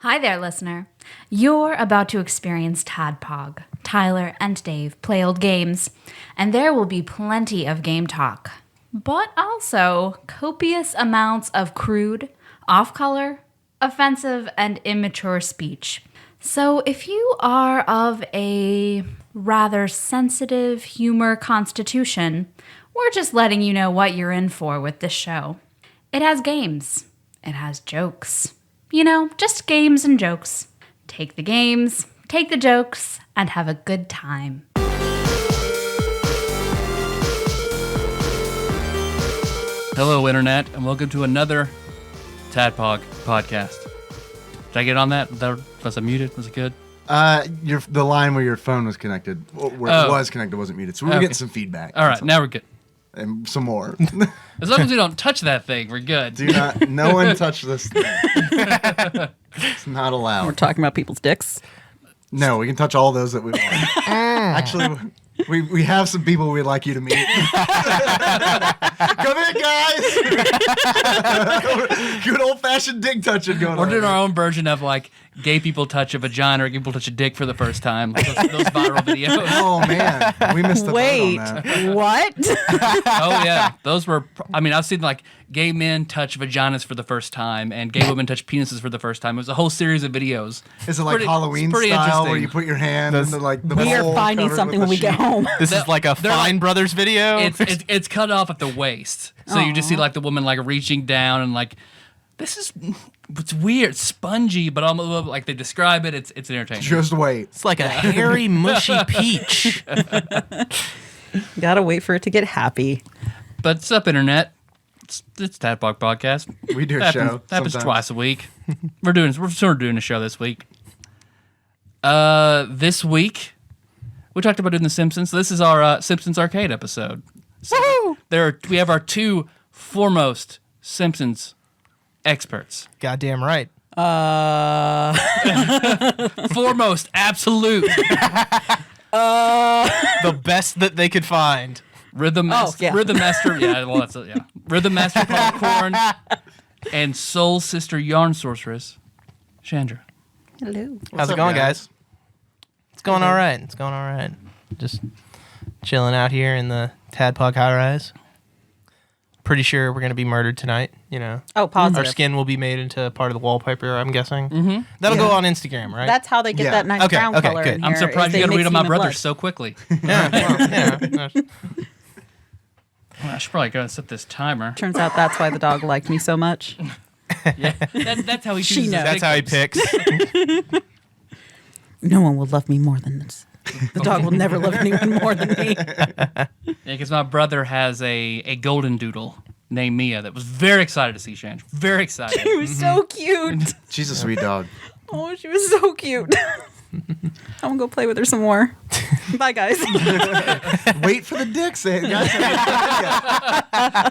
Hi there, listener. You're about to experience TADPOG. Tyler and Dave play old games, and there will be plenty of game talk, but also copious amounts of crude, off-color, offensive, and immature speech. So if you are of a rather sensitive humor constitution, we're just letting you know what you're in for with this show. It has games. It has jokes. You know, just games and jokes. Take the games, take the jokes, and have a good time. Hello, Internet, and welcome to another TADPOG podcast. Did I get on that? Was I muted? Was it good? The line where your phone was connected, where it was connected, wasn't muted. So we were getting some feedback. All right, now we're good. And some more. As long as we don't touch that thing, we're good. No one touch this thing. It's not allowed. We're talking about people's dicks. No, we can touch all those that we want. Actually, we have some people we'd like you to meet. Come in, guys. Good old-fashioned dick touching going on. We're doing our own version of like gay people touch a vagina or gay people touch a dick for the first time. Like those viral videos. Oh, man. We missed the Wait, boat on that. what? Oh, yeah. Those were, I've seen like gay men touch vaginas for the first time and gay women touch penises for the first time. It was a whole series of videos. Is it like Halloween pretty style interesting. where you put your hand in the We are bowl finding covered something with when we a get sheet? home. This is like a Fine Brothers video. It's cut off at the waist. So you just see like the woman like reaching down and like, it's weird, spongy, but almost like they describe it. It's entertaining. Just wait. It's like a hairy, mushy peach. Gotta wait for it to get happy. But what's up, Internet? It's TADPOG Podcast. We do a show. Happens sometimes. twice a week. We're sort of doing a show this week. This week, we talked about doing The Simpsons. So this is our Simpsons Arcade episode. So we have our two foremost Simpsons experts. Goddamn right. Foremost, absolute. The best that they could find. Rhythm Master. Rhythm Master Popcorn and Soul Sister Yarn Sorceress, Chandra. Hello. How's it up, going, guys? guys? It's going all right. It's going all right. Just chilling out here in the Tadpog high rise. Pretty sure we're going to be murdered tonight, you know. Oh, positive. Our skin will be made into part of the wallpaper, I'm guessing. Mm-hmm. That'll go on Instagram, right? That's how they get that nice Okay, brown okay, color good. in I'm here, surprised is you they got to read mix on my human brother blood. so quickly. yeah. I should probably go and set this timer. Turns out that's why the dog liked me so much. Yeah, that's how he She chooses. knows. That's how he picks. No one will love me more than this. The dog will never love anyone more than me. Yeah, because my brother has a golden doodle named Mia that was very excited to see Chandra. Very excited. She was so cute. She's a sweet dog. Oh, she was so cute. I'm gonna go play with her some more. Bye, guys. Wait for the dicks. Guys.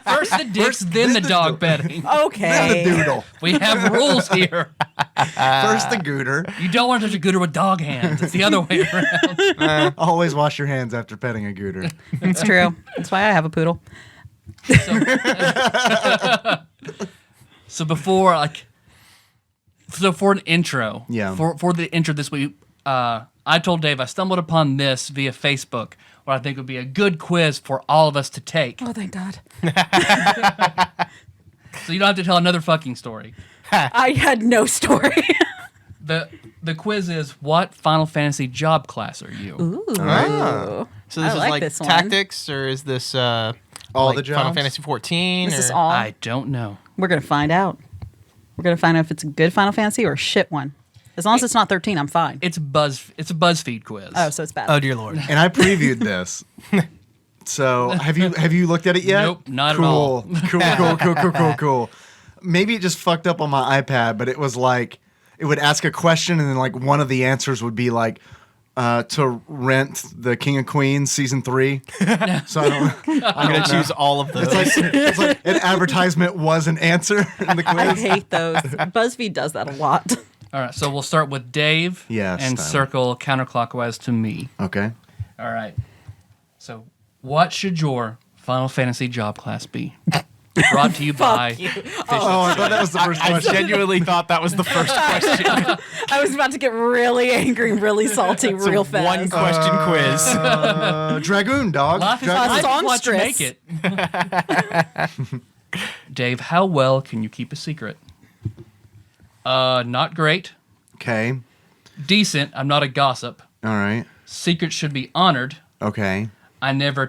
First the dicks, then the dog petting. Okay. The doodle. We have rules here. First the gooter. You don't want to touch a gooder with dog hands. It's the other way around. Always wash your hands after petting a gooter. It's true. That's why I have a poodle. So for an intro, Yeah. For the intro this week, I told Dave I stumbled upon this via Facebook, what I think would be a good quiz for all of us to take. Oh, thank God. So you don't have to tell another fucking story. I had no story. The quiz is, what Final Fantasy job class are you? Ooh. So this I is like like this one. tactics, or is this All like the jobs? Final Fantasy 14? This is or- all. I don't know. We're going to find out. We're going to find out if it's a good Final Fantasy or a shit one. As long as it's not 13, I'm fine. It's a BuzzFeed quiz. Oh, so it's bad. Oh dear lord. And I previewed this. So have you looked at it yet? Nope, not at all. Cool. Maybe it just fucked up on my iPad, but it was like it would ask a question and then like one of the answers would be like to rent the King of Queens season 3. So I'm gonna choose all of those. It's like an advertisement was an answer in the quiz. I hate those. BuzzFeed does that a lot. All right, so we'll start with Dave Yes, and Tyler. circle counterclockwise to me. Okay. All right. So what should your Final Fantasy job class be? Brought to you by you. Fish Oh, I thought that was the first I question. genuinely thought that was the first question. I was about to get really angry, really salty, It's a real fast. one question quiz. Dragoon, dog. Life is Dragoon. life is what you songstress. make it. Dave, how well can you keep a secret? Not great. Okay. Decent. I'm not a gossip. All right. Secrets should be honored. Okay. I never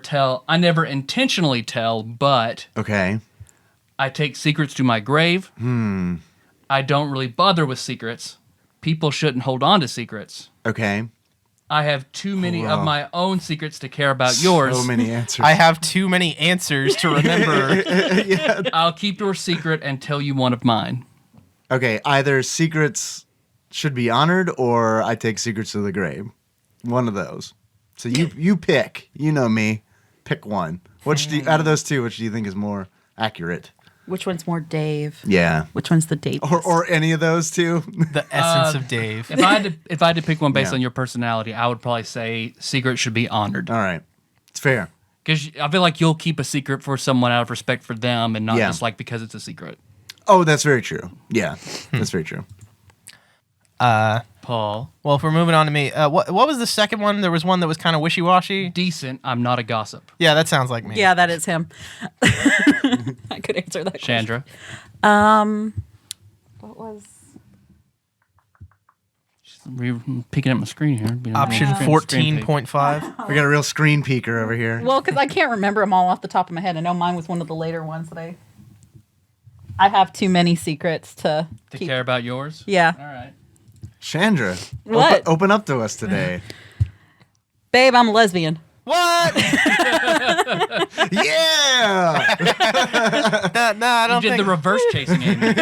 intentionally tell, but Okay. I take secrets to my grave. I don't really bother with secrets. People shouldn't hold on to secrets. Okay. I have too many of Wow. my own secrets to care about yours. So many answers. I have too many answers to remember. I'll keep your secret and tell you one of mine. Okay, either secrets should be honored or I take secrets to the grave. One of those. So you pick. You know me. Pick one. Out of those two, which do you think is more accurate? Which one's more Dave? Yeah. Which one's the date? Or any of those two? The essence of Dave. If I had to pick one based Yeah. on your personality, I would probably say secret should be honored. All right. It's fair. Because I feel like you'll keep a secret for someone out of respect for them and not Yeah. just like because it's a secret. Oh, that's very true. Yeah. That's very true. Paul, Well, if we're moving on to me, what was the second one? There was one that was kind of wishy-washy. decent. I'm not a gossip. Yeah, that sounds like me. Yeah, that is him. I could answer that question. Chandra, What was... we're picking up my screen here. Option Screen peek. 14.5. We got a real screen peeker over here. Well, because I can't remember them all off the top of my head. I know mine was one of the later ones that I have too many secrets to To keep. care about yours? Yeah. All right. Chandra, What? open up to us today. Babe, I'm a lesbian. What? Yeah! No, I You don't did think. the reverse chasing Amy.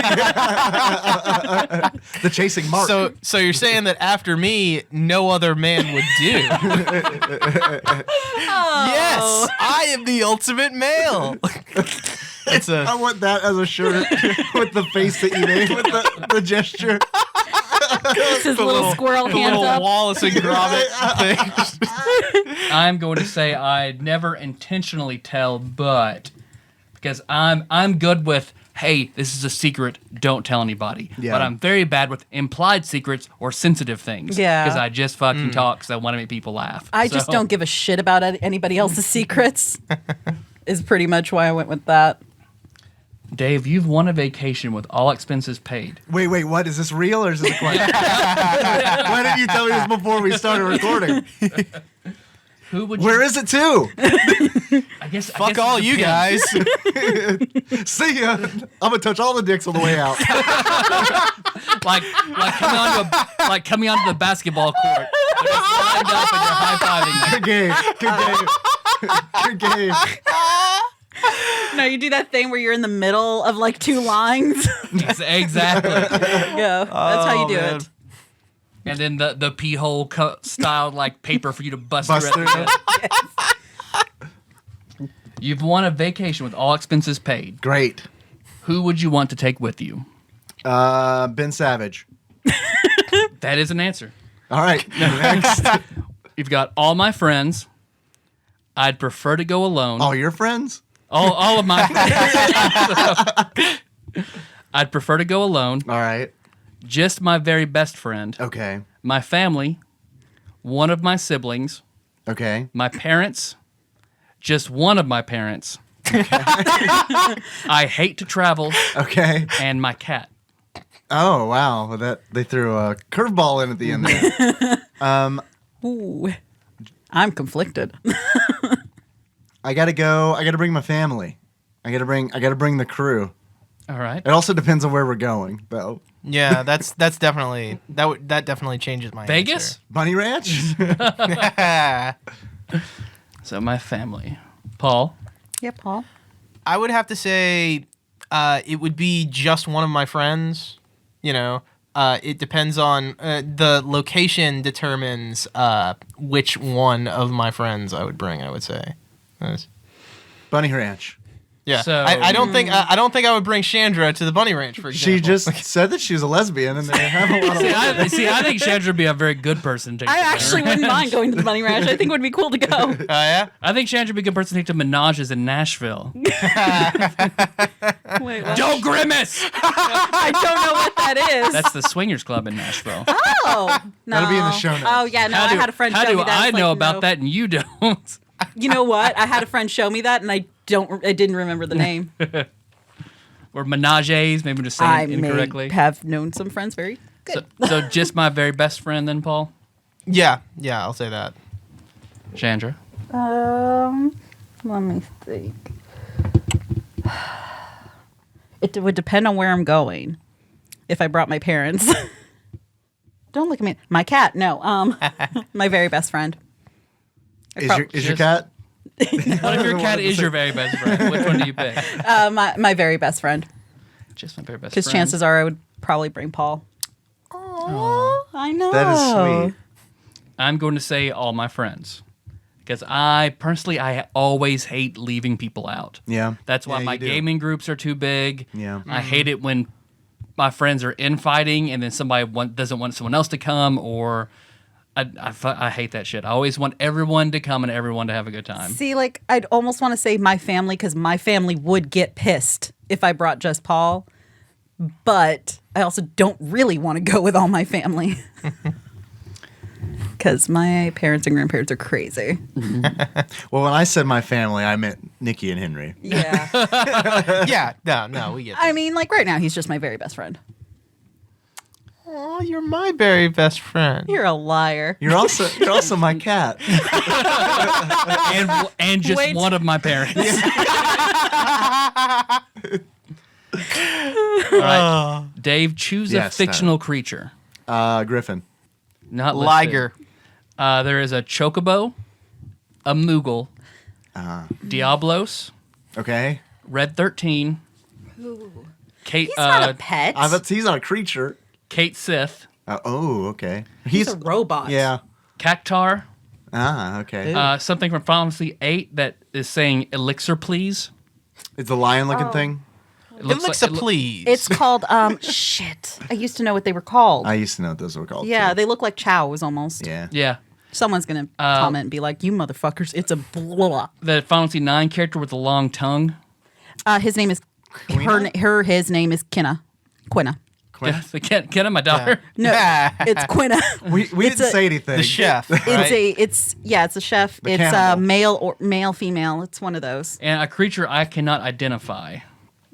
The chasing mark. So you're saying that after me, no other man would do? Yes, I am the ultimate male. It's I a want that as a shirt with the face that you made with the gesture. His little squirrel the hands little up. Wallace and Gromit thing. I'm going to say I never intentionally tell, but because I'm good with, hey, this is a secret, don't tell anybody. Yeah. But I'm very bad with implied secrets or sensitive things. Yeah. Because I just fucking talk because I want to make people laugh. I just So- don't give a shit about anybody else's secrets. Is pretty much why I went with that. Dave, you've won a vacation with all expenses paid. Wait, what? Is this real or is this a question? Why didn't you tell me this before we started recording? Who would you? Where is it to? I guess. Fuck all you guys. See ya. I'm gonna touch all the dicks on the way out. like coming onto the basketball court. They're just lined up and you're high fiving. Good game. Good game. No, you do that thing where you're in the middle of like two lines. Exactly. Yeah, that's how you do man. it. And then the pee hole styled like paper for you to bust Bust through. through. You've won a vacation with all expenses paid. Great. Who would you want to take with you? Ben Savage. That is an answer. All right. Next. You've got all my friends. I'd prefer to go alone. All your friends? All of my friends. I'd prefer to go alone. All right. Just my very best friend. Okay. My family. One of my siblings. Okay. My parents. Just one of my parents. I hate to travel. Okay. And my cat. Oh wow. Well, that they threw a curveball in at the end there. Ooh, I'm conflicted. I gotta go. I gotta bring my family. I gotta bring the crew. All right. It also depends on where we're going, though. Yeah, that's definitely that definitely changes my Vegas? Bunny Ranch? answer. So my family. Paul. Yeah, Paul. I would have to say it would be just one of my friends. You know, it depends on the location determines which one of my friends I would bring. I would say. Yes. Bunny Ranch. Yeah. So- I don't think I would bring Chandra to the bunny ranch, for example. She just said that she's a lesbian, and they have a lot of. I think Chandra would be a very good person to take I to the actually bunny wouldn't ranch. mind going to the bunny ranch. I think it would be cool to go. Oh yeah. I think Chandra would be a good person to take to Menages in Nashville. Wait, what? Joe Grimace! I don't know what that is. That's the swingers club in Nashville. Oh, no. That'll be in the show notes. Oh, yeah, no, I had a friend How show do me that. I It's know like, about no. that and you don't? You know what? I had a friend show me that, and I didn't remember the name. Or Menages, maybe I'm just saying I it incorrectly. may have known some friends very good. So just my very best friend then, Paul? Yeah. I'll say that. Chandra? Let me think. It would depend on where I'm going. If I brought my parents. Don't look at me. My cat, no. My very best friend. Is your cat? What if your cat is your very best friend? Which one do you pick? My very best friend. Just my very best friend. Because chances are I would probably bring Paul. Oh, I know. That is sweet. I'm going to say all my friends. Because I always hate leaving people out. Yeah. That's why Yeah, my you do. gaming groups are too big. Yeah. I hate it when my friends are infighting and then somebody doesn't want someone else to come, or I hate that shit. I always want everyone to come and everyone to have a good time. See, like, I'd almost want to say my family because my family would get pissed if I brought just Paul. But I also don't really want to go with all my family. Because my parents and grandparents are crazy. Well, when I said my family, I meant Nikki and Henry. Yeah. Yeah. No, we get that. I mean, like, right now, he's just my very best friend. Oh, you're my very best friend. You're a liar. You're also my cat. and just Wait. one of my parents. All right, Dave, choose a Yes, fictional creature. Griffin. Not listed. Liger. There is a chocobo, a moogle, Diablos, Okay. Red 13, Kate. He's not a pet. I bet he's not a creature. Kate Sith, Okay. He's a robot. Yeah. Cactar, Okay. something from Final Fantasy 8 that is saying "Elixir, please." It's a lion-looking thing. It looks Elixir, like, please. It's called, shit. I used to know what they were called. I used to know what those were called. Yeah, too. they look like chows almost. Yeah. Yeah, Someone's going to comment and be like, you motherfuckers, it's a blah. the Final Fantasy 9 character with the long tongue. His name is, his name is Quina. Yeah, Kenna, my daughter. No, it's Quina. We It's didn't a- say anything. the chef. Right? It's a chef. The It's cannibal. male, female. It's one of those. And a creature I cannot identify.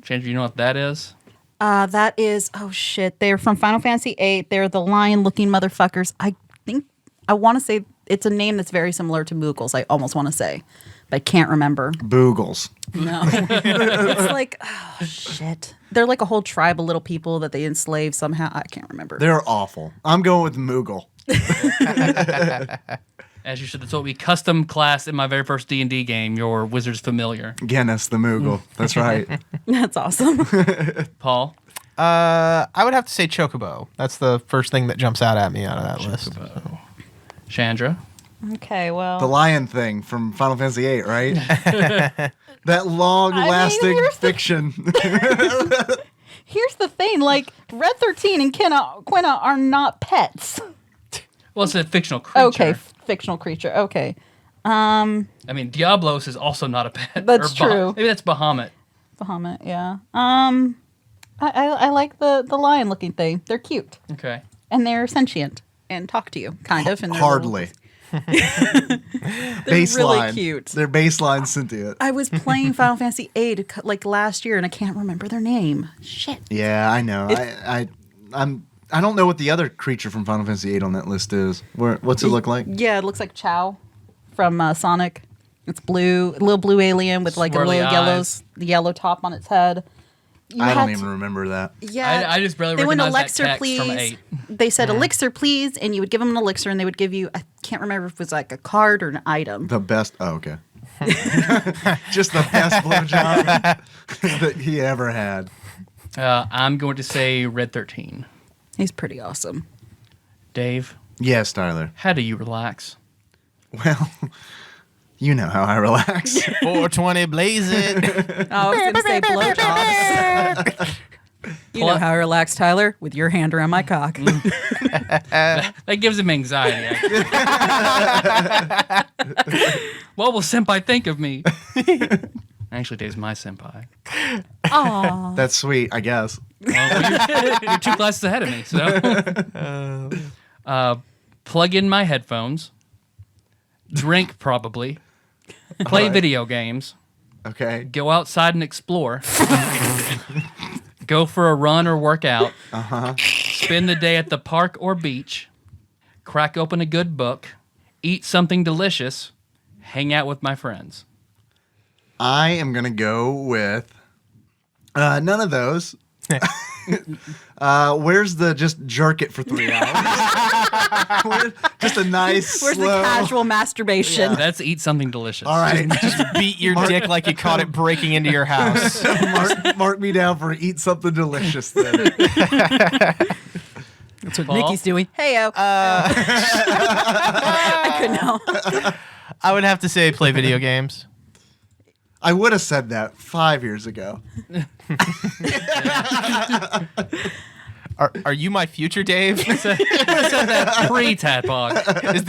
Chandra, you know what that is? That is, oh shit. They're from Final Fantasy VIII. They're the lion-looking motherfuckers. I want to say it's a name that's very similar to Moogles. I almost want to say, but I can't remember. Boogles. No. It's like, oh shit. They're like a whole tribe of little people that they enslave somehow. I can't remember. They're awful. I'm going with Moogle. As you should. That's what we custom class in my very first D&D game. Your Wizard's Familiar. Guinness, the Moogle. That's right. That's awesome. Paul. I would have to say Chocobo. That's the first thing that jumps out at me out of that list. Chandra. Okay, well. The lion thing from Final Fantasy VIII, right? That long-lasting here's the- fiction. Here's the thing, like, Red 13 and Quina are not pets. Well, it's a fictional creature. Okay, fictional creature. Okay. I mean, Diablos is also not a pet. That's Or true. Maybe that's Bahamut. Bahamut, yeah. I like the lion-looking thing. They're cute. Okay. And they're sentient and talk to you, kind of. And they're Hardly. They're Baseline. really cute. They're baseline sentient. I was playing Final Fantasy VIII like last year, and I can't remember their name. Shit. Yeah, I know. I don't know what the other creature from Final Fantasy VIII on that list is. What's it look like? Yeah, it looks like Chow from Sonic. It's blue, a little blue alien with like a Swirly little eyes. yellow top on its head. You I don't had even to- remember that. Yeah, I just barely they went recognized that elixir, text from please. 8. They said elixir, please, and you would give them an elixir, and they would give you. I can't remember if it was like a card or an item. The best. Oh, okay. Just the best blowjob that he ever had. I'm going to say Red 13. He's pretty awesome. Dave, Yes, Tyler. how do you relax? Well, You know how I relax. 420 blaze it. Oh, I was going to say blowjobs. You know how I relax, Tyler, with your hand around my cock. That gives him anxiety. What will senpai think of me? Actually, Dave's my senpai. Aw. That's sweet, I guess. Well, you're 2 classes ahead of me, so. Plug in my headphones. Drink, probably. Play Right. video games. Okay. Go outside and explore. Go for a run or work out. Spend the day at the park or beach. Crack open a good book. Eat something delicious. Hang out with my friends. I am going to go with none of those. Where's the just jerk it for 3 hours? Just a nice, Where's slow... the casual masturbation? That's eat something delicious. All right. Just beat your dick like you caught it breaking into your house. mark me down for eat something delicious then. That's what Paul? Nikki's doing. Hey-o. I couldn't help. I would have to say play video games. I would have said that 5 years ago. Are you my future Dave? Pre-Tadpog. Is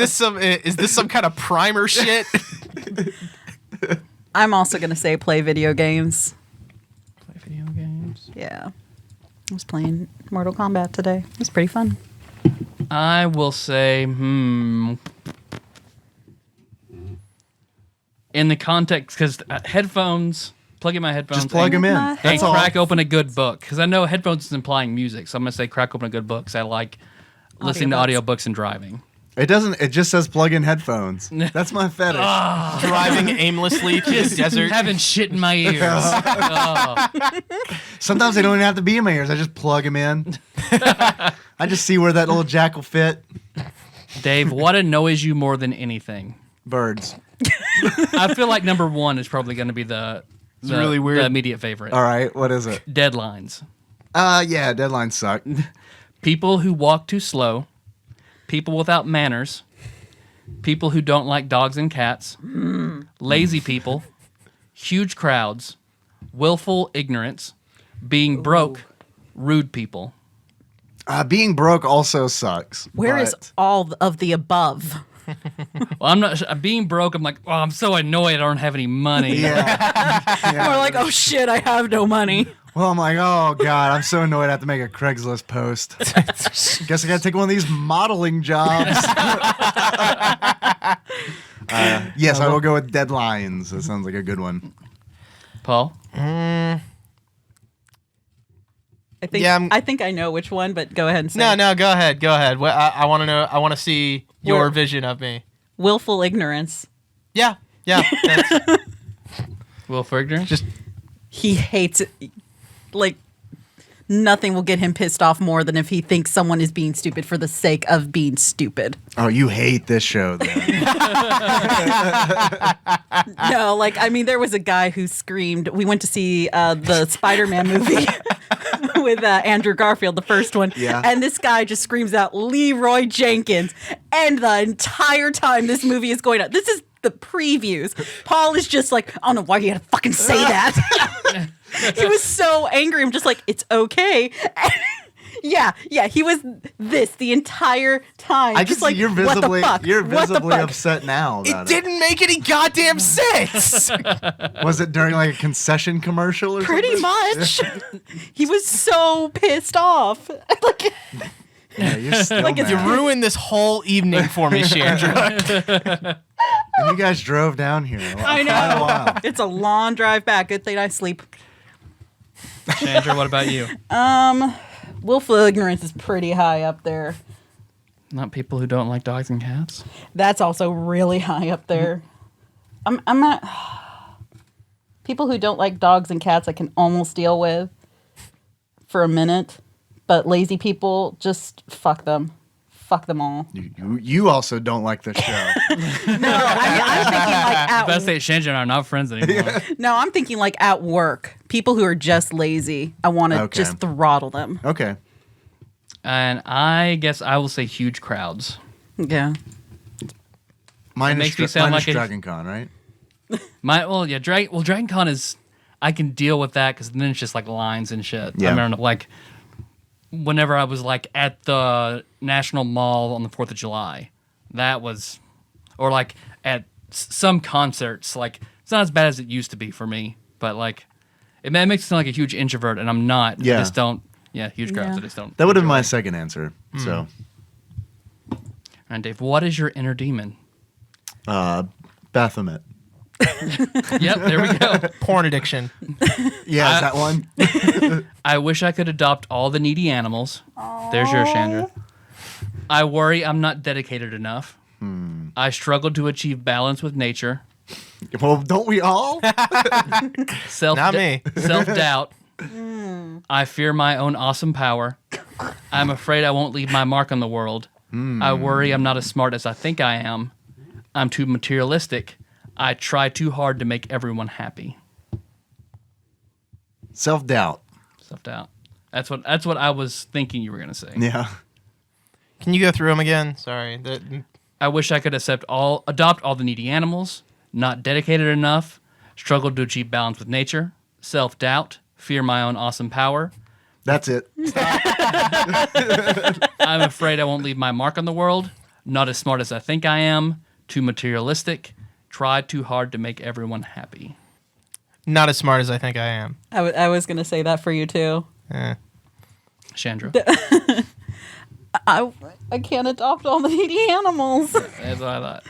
this some kind of primer shit? I'm also going to say play video games. Play video games. Yeah. I was playing Mortal Kombat today. It was pretty fun. I will say, in the context, because headphones, plug in my headphones. Just plug them in. My And That's all. crack open a good book. Because I know headphones is implying music. So I'm going to say crack open a good book because I like listening to audiobooks and driving. It doesn't. It just says plug in headphones. That's my fetish. Driving aimlessly to the desert. Having shit in my ears. Oh. Sometimes they don't even have to be in my ears. I just plug them in. I just see where that little jack will fit. Dave, what annoys you more than anything? Birds. I feel like number 1 is probably going to be the really weird. the immediate favorite. All right. What is it? Deadlines. Yeah. Deadlines suck. People who walk too slow. People without manners. People who don't like dogs and cats. Lazy people. Huge crowds. Willful ignorance. Being broke. Rude people. Being broke also sucks. Where is but- all of the above? Well, I'm not. Being broke, I'm like, oh, I'm so annoyed I don't have any money. Yeah. Or like, oh shit, I have no money. Well, I'm like, oh god, I'm so annoyed I have to make a Craigslist post. Guess I gotta take one of these modeling jobs. Yes, I will go with deadlines. That sounds like a good one. Paul? I think I know which one, but go ahead and say No, go ahead. Well, I want to know. I want to see your Where- vision of me. willful ignorance. Yeah. That's, Will for ignorance? just He hates it. Like, nothing will get him pissed off more than if he thinks someone is being stupid for the sake of being stupid. Oh, you hate this show then. No, like, I mean, there was a guy who screamed. We went to see the Spider-Man movie with Andrew Garfield, the first one. Yeah. And this guy just screams out, Leroy Jenkins. And the entire time this movie is going on, this is the previews. Paul is just like, I don't know why you had to fucking say that. He was so angry. I'm just like, it's okay. Yeah, he was this the entire time. I just can see like, you're visibly what the fuck? you're What the visibly fuck? upset now it about it. didn't make any goddamn sense. Was it during like a concession commercial or Pretty something? much. He was so pissed off. Like, Yeah, you're still Like it's You mad. ruined this whole evening for me, Chandra. And you guys drove down here. I know. Quite a while. It's a long drive back. Good thing I sleep. Chandra, what about you? Willful ignorance is pretty high up there. Not people who don't like dogs and cats? That's also really high up there. I'm not. People who don't like dogs and cats, I can almost deal with for a minute. But lazy people, just fuck them. Fuck them all. You also don't like the show. No, I'm thinking like at Best say Chandra and I are not friends anymore. No, I'm thinking like at work. People who are just lazy, I want to Okay. just throttle them. Okay. And I guess I will say huge crowds. Yeah. Mine It is, makes me sound mine is like a- Dragon Con, right? Dragon Con is, I can deal with that because then it's just like lines and shit. Yeah. I remember like whenever I was like at the National Mall on the 4th of July, that was, or like at some concerts, like it's not as bad as it used to be for me, but like it makes me sound like a huge introvert, and I'm not. Yeah. I just don't. Yeah, huge crowds. Yeah. I just don't. That would have been enjoy. my second answer. So, And Dave, what is your inner demon? Baphomet. Yep, there we go. Porn addiction. Yeah, is that one? I wish I could adopt all the needy animals. There's your Chandra. I worry I'm not dedicated enough. I struggle to achieve balance with nature. Well, don't we all? Not me. Self-doubt. I fear my own awesome power. I'm afraid I won't leave my mark on the world. I worry I'm not as smart as I think I am. I'm too materialistic. I try too hard to make everyone happy. Self-doubt. Self-doubt. That's what I was thinking you were gonna say. Yeah. Can you go through them again? Sorry. I wish I could adopt all the needy animals. Not dedicated enough. Struggle to achieve balance with nature. Self-doubt. Fear my own awesome power. That's it. I'm afraid I won't leave my mark on the world. Not as smart as I think I am. Too materialistic. Try too hard to make everyone happy. Not as smart as I think I am. I was going to say that for you, too. Chandra. I can't adopt all the needy animals. That's what I thought.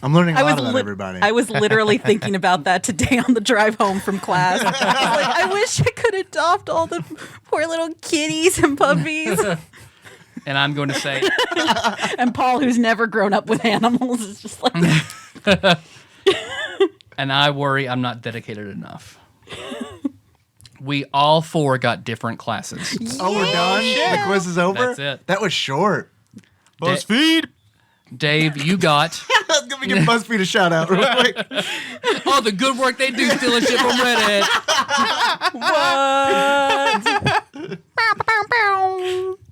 I'm learning a lot about everybody. I was literally thinking about that today on the drive home from class. I was like, I wish I could adopt all the poor little kitties and puppies. And I'm going to say, And Paul, who's never grown up with animals, is just like, and I worry I'm not dedicated enough. We all four got different classes. Oh, we're done? The quiz is over? That's it. That was short. BuzzFeed. Dave, you got Let me give BuzzFeed a shout out real quick. all the good work they do stealing shit from Reddit.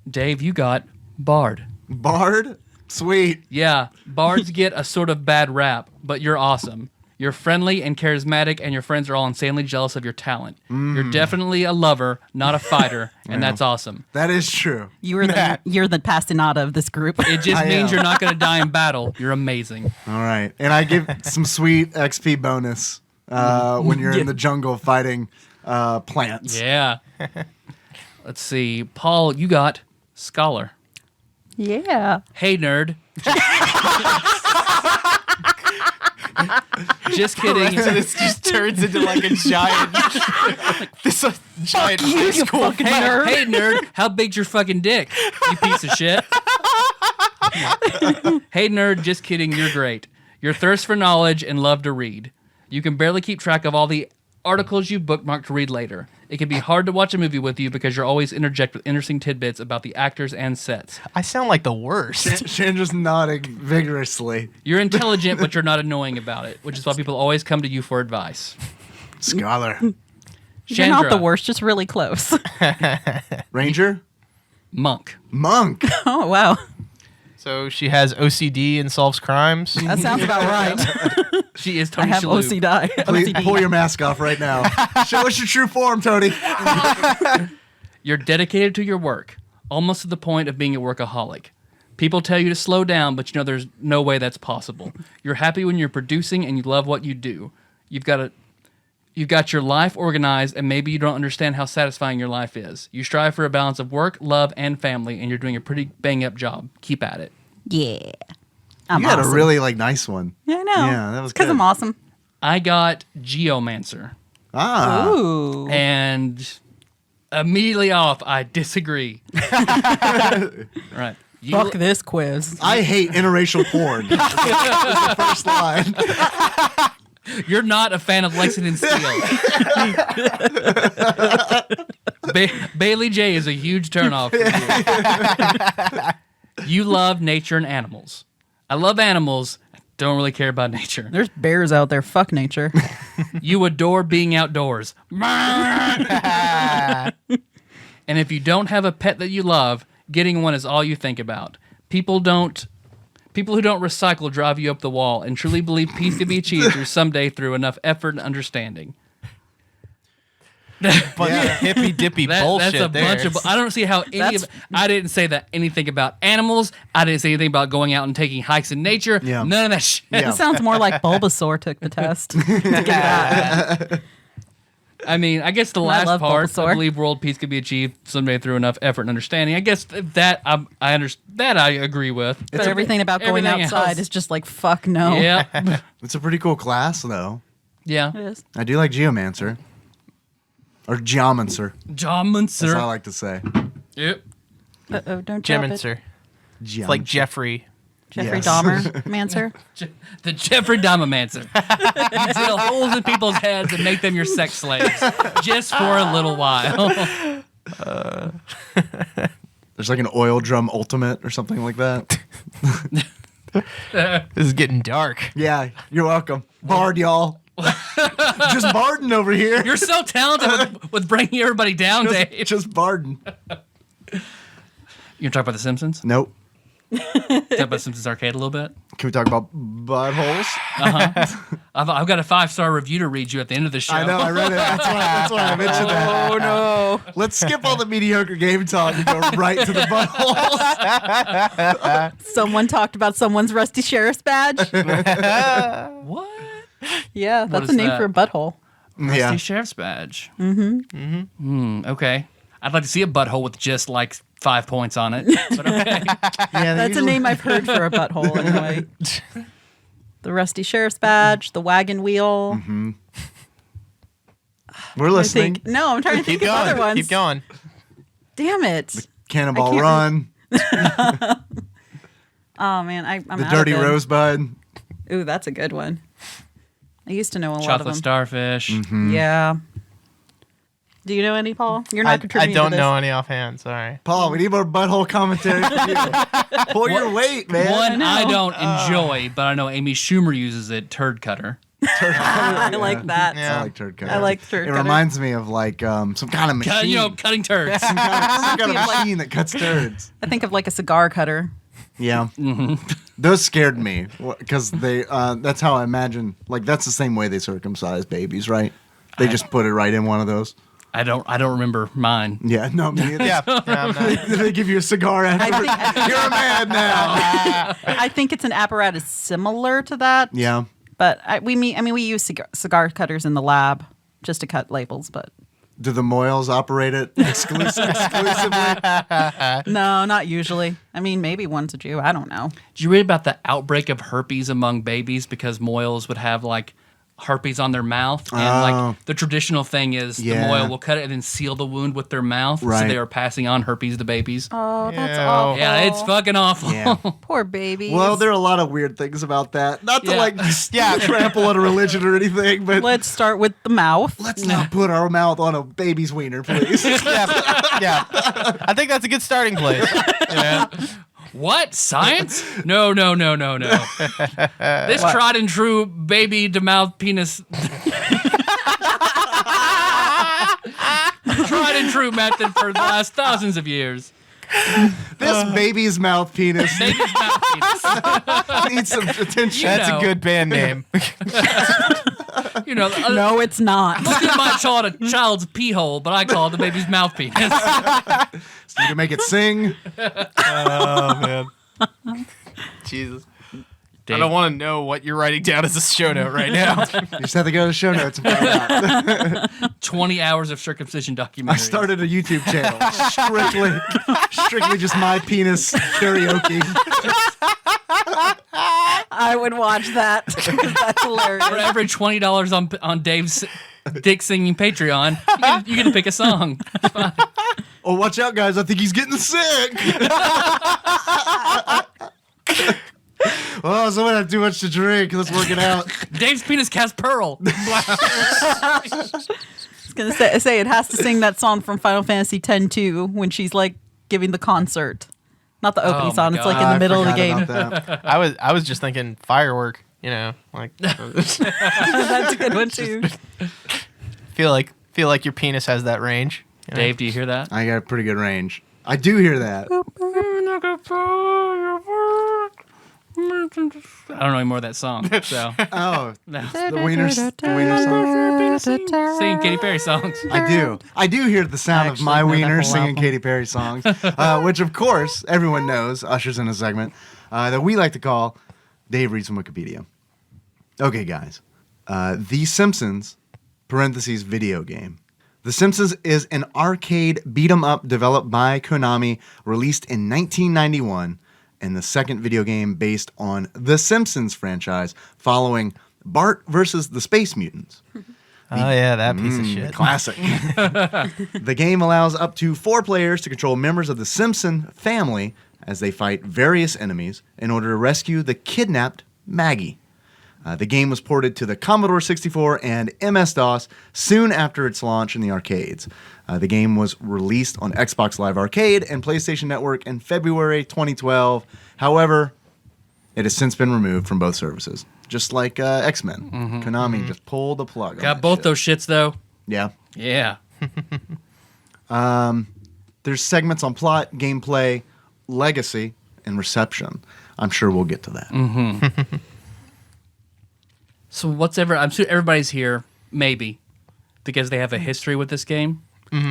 Dave, you got Bard. Bard? Sweet. Yeah, bards get a sort of bad rap, but you're awesome. You're friendly and charismatic, and your friends are all insanely jealous of your talent. You're definitely a lover, not a fighter, and that's awesome. That is true. you're the pastinata of this group. It just I means am. you're not going to die in battle. You're amazing. All right. And I give some sweet XP bonus when you're in the jungle fighting plants. Yeah. Let's see. Paul, you got Scholar. Yeah. Hey, nerd. Just kidding. This just turns into like a giant, giant high school. fucking Hey, nerd. hey, nerd. How big's your fucking dick? You piece of shit. Hey, nerd. Just kidding. You're great. Your thirst for knowledge and love to read. You can barely keep track of all the articles you bookmarked to read later. It can be hard to watch a movie with you because you're always interject with interesting tidbits about the actors and sets. I sound like the worst. Chandra's nodding vigorously. You're intelligent, but you're not annoying about it, which is why people always come to you for advice. Scholar. You're not the Chandra, worst, just really close. Ranger? Monk. Monk. Oh, wow. So she has OCD and solves crimes. That sounds about right. She is I Tony have Shalhoub. OCD. Please pull your mask off right now. Show us your true form, Tony. You're dedicated to your work, almost to the point of being a workaholic. People tell you to slow down, but you know there's no way that's possible. You're happy when you're producing and you love what you do. You've got your life organized, and maybe you don't understand how satisfying your life is. You strive for a balance of work, love, and family, and you're doing a pretty bang-up job. Keep at it. Yeah. I'm You had awesome. a really nice one. Yeah, I know. Yeah, that was because good. I'm awesome. I got Geomancer, Ah. Ooh. and immediately off, I disagree. Right. You, Fuck this quiz. I hate interracial porn. That's the first line. You're not a fan of Lexington Steel. Bailey J is a huge turnoff for you. You love nature and animals. I love animals. Don't really care about nature. There's bears out there. Fuck nature. You adore being outdoors. And if you don't have a pet that you love, getting one is all you think about. People People who don't recycle drive you up the wall and truly believe peace can be achieved someday through enough effort and understanding. Bunch of hippy dippy bullshit. That's a bunch of. I don't see how any of. I didn't say that anything about animals. I didn't say anything about going out and taking hikes in nature. Yeah. None of that shit. Yeah. It sounds more like Bulbasaur took the test. To get that. I mean, I guess the last love part, Bulbasaur. I believe world peace could be achieved someday through enough effort and understanding. I guess that I understand. That I agree with. But everything about going everything outside else- is just like, fuck no. Yeah, It's a pretty cool class, though. yeah. It is. I do like Geomancer. Or Geomancer, John that's what I Munster. like to say. Yep. Uh-oh, don't drop it. Geminster. Geomancer. It's like Jeffrey. Jeffrey Yes. Dahmer, Mancer. The Jeffrey Dahmermancer. You drill holes in people's heads and make them your sex slaves just for a little while. There's like an oil drum ultimate or something like that. This is getting dark. Yeah, you're welcome. Bard, y'all. Just barding over here. You're so talented with bringing everybody down, Dave. Just barding. You gonna talk about The Simpsons? Nope. Talk about Simpsons Arcade a little bit? Can we talk about buttholes? I've got a 5-star review to read you at the end of the show. I know, I read it. That's why I mentioned that. Oh no. Let's skip all the mediocre game talk and go right to the buttholes. Someone talked about someone's rusty sheriff's badge. What? Yeah, that's is a name that? for a butthole. Yeah. Rusty Sheriff's Badge. Okay. I'd like to see a butthole with just like 5 points on it. But okay. Yeah, That's a name I've heard for a butthole anyway. The rusty sheriff's badge, the wagon wheel. We're I listening. think no, I'm trying to think Keep of other going. ones. Keep going. Damn it. Cannonball I Run. Oh man, I'm The out Dirty of them. Rosebud. Ooh, that's a good one. I used to know a lot of Chocolate them. Starfish. Yeah. Do you know any, Paul? You're not I contributing don't to this. know any offhand. Sorry. Paul, we need more butthole commentary from you. Pull your weight, man. One I know. don't enjoy, but I know Amy Schumer uses it, turd cutter. I like that. Yeah. I like turd cutter. I like turd It cutter. reminds me of like some kind of machine. Cutting turds. some kind of machine that cuts turds. I think of like a cigar cutter. Yeah. Those scared me because they. That's how I imagine. Like that's the same way they circumcise babies, right? They just put it right in one of those. I don't remember mine. Yeah. No. Me neither. Yeah. I'm not- They give you a cigar after. You're a man now. I think it's an apparatus similar to that. Yeah. But we use cigar cutters in the lab just to cut labels, but Do the Moyles operate it exclusively? no, not usually. I mean, maybe one's a Jew. I don't know. Did you read about the outbreak of herpes among babies because Moyles would have like herpes on their mouth, and Oh. like the traditional thing is the Yeah. Moyle will cut it and then seal the wound with their mouth, so Right. they are passing on herpes to babies. Oh, that's Ew. awful. Yeah, it's fucking awful. Yeah. Poor babies. Well, there are a lot of weird things about that. Not to Yeah. like trample on a religion or anything, but Let's start with the mouth. let's not put our mouth on a baby's wiener, please. yeah. I think that's a good starting place. Yeah. What? Science? No. This tried and true baby to mouth penis. Tried and true method for the last thousands of years. This baby's mouth penis Baby's mouth penis. needs some attention. You That's know. a good band name. You know, No, it's not. you might call it a child's pee hole, but I call it the baby's mouth penis. So you can make it sing. Oh man. Jesus. I don't want to know what you're writing down as a show note right now. You just have to go to the show notes and find out. 20 hours of circumcision documentary. I started a YouTube channel strictly just my penis karaoke. I would watch that. 'Cause that's For hilarious. every $20 on Dave's dick singing Patreon, you get to pick a song. Oh, watch out, guys! I think he's getting sick. Oh, someone had too much to drink. Let's work it out. Dave's penis casts pearl. I was going to say it has to sing that song from Final Fantasy X-2 when she's like giving the concert. Not the opening my song. It's like in I the middle of the forgot game. about that. I was just thinking firework. You know, like That's a good one too. feel like your penis has that range. You know? Dave, do you hear that? I got a pretty good range. I do hear that. I don't know any more of that song. So Oh, no. the Wiener song. Singing Katy Perry songs. I do hear the sound of Actually my know that wiener whole singing album. Katy Perry songs, which of course everyone knows ushers in a segment that we like to call Dave Reads from Wikipedia. Okay, guys. The Simpsons, parentheses, video game. The Simpsons is an arcade beat-em-up developed by Konami, released in 1991, and the second video game based on the Simpsons franchise, following Bart versus the Space Mutants. Oh yeah, that piece of shit. Classic. The game allows up to 4 players to control members of the Simpson family as they fight various enemies in order to rescue the kidnapped Maggie. The game was ported to the Commodore 64 and MS-DOS soon after its launch in the arcades. The game was released on Xbox Live Arcade and PlayStation Network in February 2012. However, it has since been removed from both services. Just like X-Men. Konami just pulled the plug on Got that both shit. those shits though. Yeah. Yeah. There's segments on plot, gameplay, legacy, and reception. I'm sure we'll get to that. So I'm sure everybody's here, maybe, because they have a history with this game,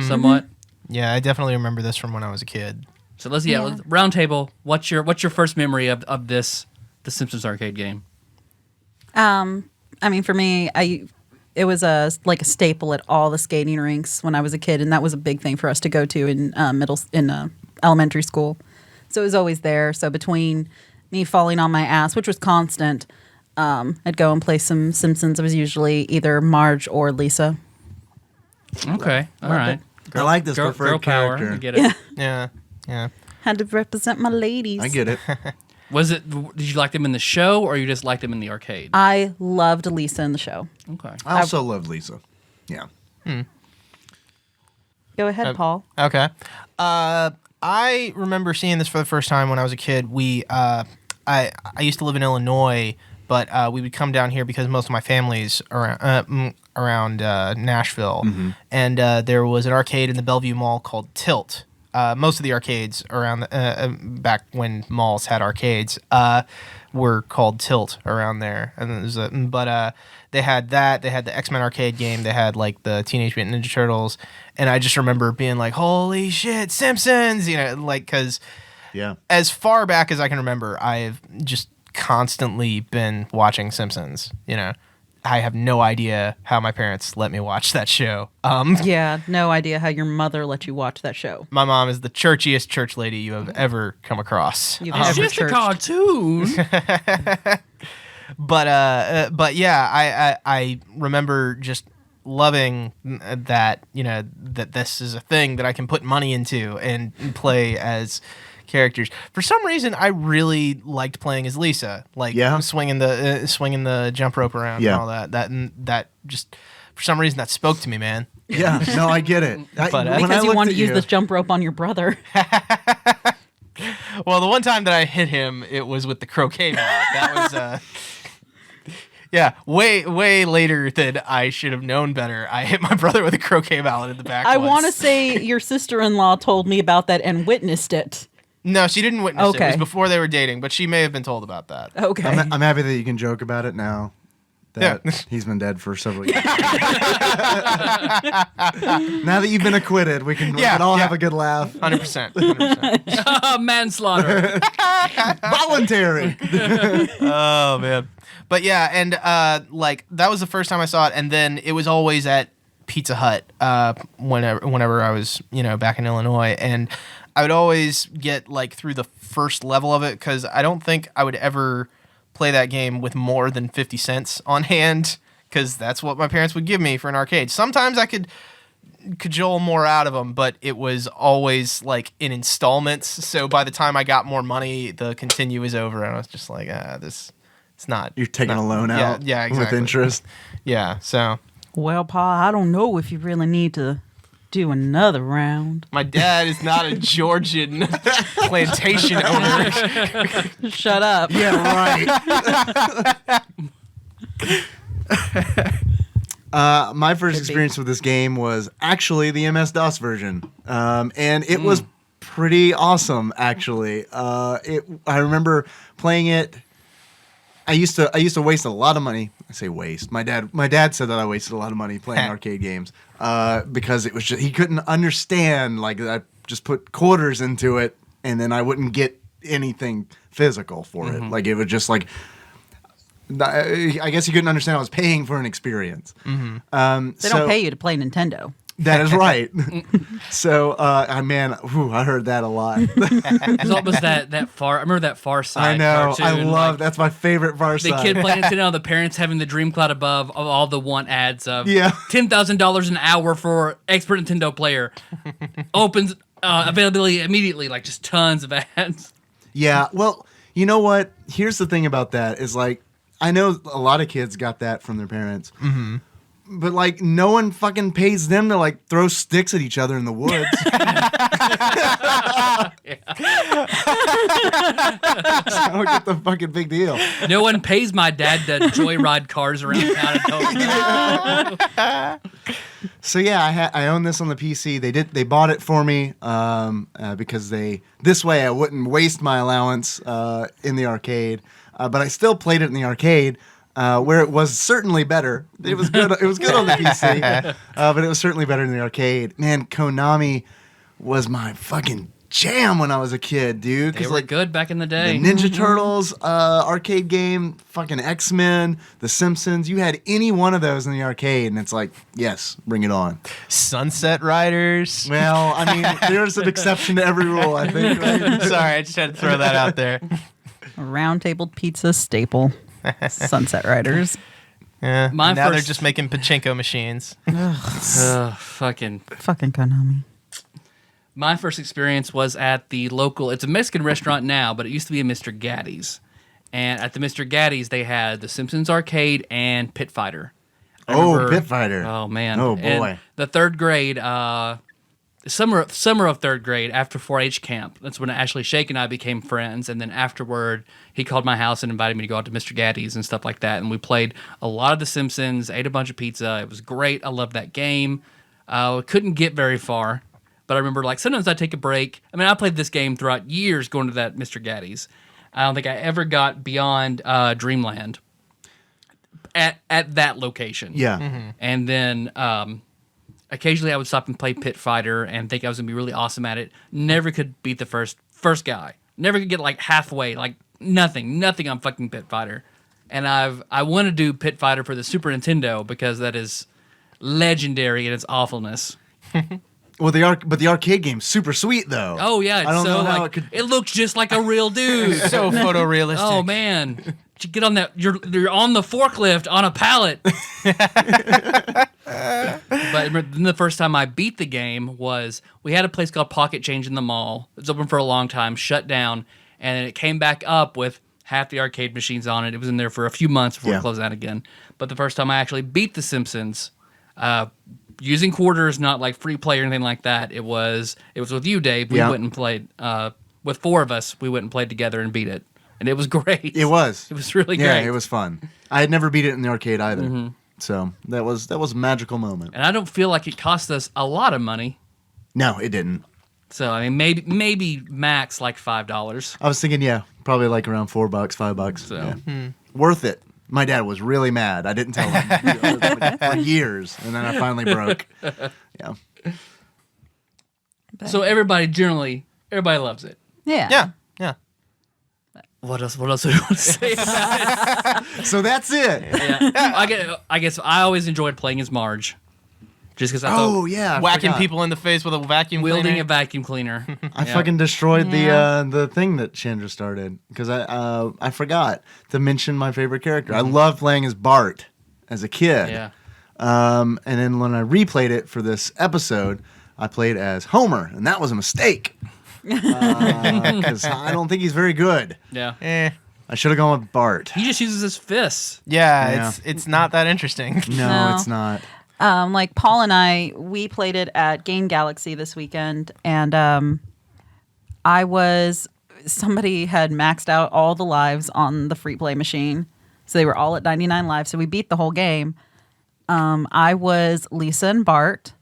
somewhat. Yeah, I definitely remember this from when I was a kid. So let's round table. What's your first memory of this, the Simpsons arcade game? I mean, for me, it was a staple at all the skating rinks when I was a kid, and that was a big thing for us to go to in elementary school. So it was always there. So between me falling on my ass, which was constant, I'd go and play some Simpsons. It was usually either Marge or Lisa. Okay, all right. I like this Girl preferred power. character. I get it. Yeah. Had to represent my ladies. I get it. Did you like them in the show, or you just liked them in the arcade? I loved Lisa in the show. Okay. I also loved Lisa. Yeah. Go ahead, Paul. Okay. I remember seeing this for the first time when I was a kid. I used to live in Illinois, but we would come down here because most of my family's around Nashville, and there was an arcade in the Bellevue Mall called Tilt. Most of the arcades around back when malls had arcades were called Tilt around there, and it was they had that. They had the X-Men arcade game. They had like the Teenage Mutant Ninja Turtles, and I just remember being like, "Holy shit, Simpsons!" You know, like because as far back as I can remember, I've just constantly been watching Simpsons. You know, I have no idea how my parents let me watch that show. Yeah, no idea how your mother let you watch that show. My mom is the churchiest church lady you have ever come across. You've It's ever just a churched. cartoon. But yeah, I remember just loving that, you know, that this is a thing that I can put money into and play as characters. For some reason, I really liked playing as Lisa, like swinging the jump rope around and all that. That just for some reason that spoke to me, man. Yeah, no, I get it. Because you wanted to use this jump rope on your brother. Well, the one time that I hit him, it was with the croquet mallet. That was yeah, way later than I should have known better. I hit my brother with a croquet mallet in the back. I once. want to say your sister-in-law told me about that and witnessed it. No, she didn't witness it. It Okay. was before they were dating, but she may have been told about that. Okay. I'm happy that you can joke about it now that he's been dead for several years. Now that you've been acquitted, we can all have a good laugh. 100%. Manslaughter. Voluntary. Oh man. But yeah, and like that was the first time I saw it, and then it was always at Pizza Hut whenever I was, you know, back in Illinois, and I would always get like through the first level of it because I don't think I would ever play that game with more than 50 cents on hand because that's what my parents would give me for an arcade. Sometimes I could cajole more out of them, but it was always like in installments. So by the time I got more money, the continue was over, and I was just like, it's not. You're taking a loan out yeah, exactly. with interest. Yeah, so Well, Pa, I don't know if you really need to do another round. my dad is not a Georgian plantation owner. Shut up. Yeah, right. My first experience with this game was actually the MS-DOS version, and it was pretty awesome. Actually, I remember playing it I used to waste a lot of money. I say waste. My dad said that I wasted a lot of money playing arcade games because it was just, he couldn't understand, like, I just put quarters into it and then I wouldn't get anything physical for it. Like, it was just like, I guess he couldn't understand I was paying for an experience. They don't pay you to play Nintendo. That is right. So, I heard that a lot. What was that Far? I remember that Far Side. I know. Cartoon. I love. That's my favorite Far the Side. kid playing Nintendo, the parents having the dream cloud above of all the want ads of $10,000 an hour for expert Nintendo player. Opens availability immediately, like just tons of ads. Yeah. Well, you know what? Here's the thing about that is, like, I know a lot of kids got that from their parents. Mm-hmm. But, like, no one fucking pays them to, like, throw sticks at each other in the woods. So I don't get the fucking big deal. No one pays my dad to joyride cars around town. So yeah, I own this on the PC. They bought it for me because this way I wouldn't waste my allowance in the arcade. But I still played it in the arcade. Where it was certainly better. It was good. It was good on the PC, but it was certainly better in the arcade. Man, Konami was my fucking jam when I was a kid, dude. They were good back in the day. The Ninja Turtles arcade game, fucking X-Men, The Simpsons. You had any one of those in the arcade, and it's like, yes, bring it on. Sunset Riders. Well, I mean, there's an exception to every rule, I think. Right? Sorry, I just had to throw that out there. A round-tabled pizza staple. Sunset Riders. Yeah. My now they're first- just making pachinko machines. Fucking Konami. My first experience was at the local, it's a Mexican restaurant now, but it used to be a Mr. Gaddy's. And at the Mr. Gaddy's, they had the Simpsons Arcade and Pit Fighter. Pit Fighter. Oh, man. Oh, boy. And the third grade, summer of third grade, after 4-H camp, that's when Ashley Shake and I became friends. And then afterward, he called my house and invited me to go out to Mr. Gaddy's and stuff like that. And we played a lot of The Simpsons, ate a bunch of pizza. It was great. I loved that game. Couldn't get very far. But I remember, like, sometimes I'd take a break. I mean, I played this game throughout years going to that Mr. Gaddy's. I don't think I ever got beyond Dreamland at that location. Yeah. Mm-hmm. And then occasionally I would stop and play Pit Fighter and think I was going to be really awesome at it. Never could beat the first guy. Never could get, like, halfway. Like, nothing on fucking Pit Fighter. And I want to do Pit Fighter for the Super Nintendo because that is legendary in its awfulness. Well, but the arcade game's super sweet though. Oh yeah, it's I don't so know how like, it could. it looks just like a real dude. So photorealistic. Oh man, you get on that. You're on the forklift on a pallet. But then the first time I beat the game was we had a place called Pocket Change in the mall. It was open for a long time, shut down, and it came back up with half the arcade machines on it. It was in there for a few months before it closed down again. But the first time I actually beat The Simpsons. Using quarters, not like free play or anything like that. It was with you, Dave. We went and played with four of us. We went and played together and beat it, and it was great. It was. It was really great. Yeah, it was fun. I had never beat it in the arcade either, so that was a magical moment. And I don't feel like it cost us a lot of money. No, it didn't. So I mean, maybe max like $5. I was thinking, probably like around $4, $5. So. Worth it. My dad was really mad. I didn't tell him for years, and then I finally broke. Yeah. So everybody loves it. Yeah. Yeah. What else do we want to say about it? So that's it. Yeah. I guess I always enjoyed playing as Marge. Just because I thought I Whacking forgot. people in the face with a vacuum wielding cleaner. a vacuum cleaner. I fucking destroyed the thing that Chandra started because I forgot to mention my favorite character. I loved playing as Bart as a kid. Yeah. And then when I replayed it for this episode, I played as Homer, and that was a mistake because I don't think he's very good. Yeah. I should have gone with Bart. He just uses his fists. Yeah, it's not that interesting. No, it's not. Like Paul and I, we played it at Game Galaxy this weekend, and somebody had maxed out all the lives on the free play machine. So they were all at 99 lives. So we beat the whole game. I was Lisa and Bart,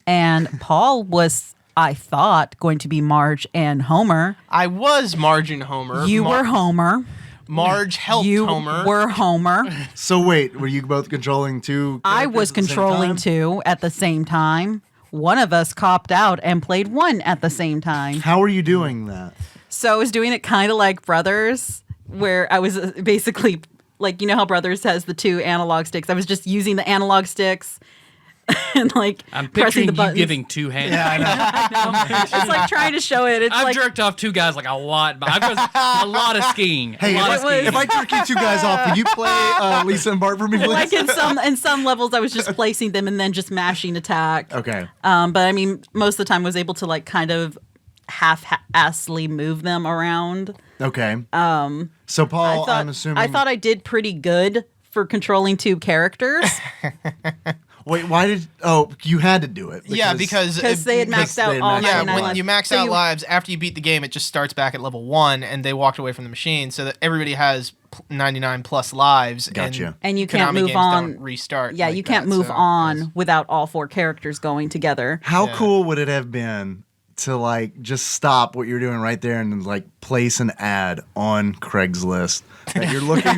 and Paul was, I thought, going to be Marge and Homer. I was Marge and Homer. You were Homer. Marge helped You Homer. were Homer. So wait, were you both controlling two? I characters was at the same controlling time? two at the same time. One of us copped out and played one at the same time. How are you doing that? So I was doing it kind of like Brothers, where I was basically like, you know how Brothers has the two analog sticks? I was just using the analog sticks and like I'm pressing picturing the you buttons. giving two hands. It's like trying to show it. It's I've like jerked off two guys like a lot, but I've done a lot of skiing. Hey, a lot of skiing. if I jerk you two guys off, can you play Lisa and Bart for me, please? like in some levels I was just placing them and then just mashing attack. Okay. But I mean most of the time I was able to like kind of half-assly move them around. Okay. So Paul, I'm assuming. I thought I did pretty good for controlling two characters Wait, why did? Oh, you had to do it. Yeah, because they had maxed out all yeah, 99 when lives. you max So out you- lives after you beat the game, it just starts back at level 1, and they walked away from the machine, so that everybody has 99 plus lives. Gotcha. And you can't Konami move games on. Don't restart. Yeah, like you can't that, move so on it's- without all four characters going together. How Yeah. cool would it have been to like just stop what you're doing right there and like place an ad on Craigslist that you're looking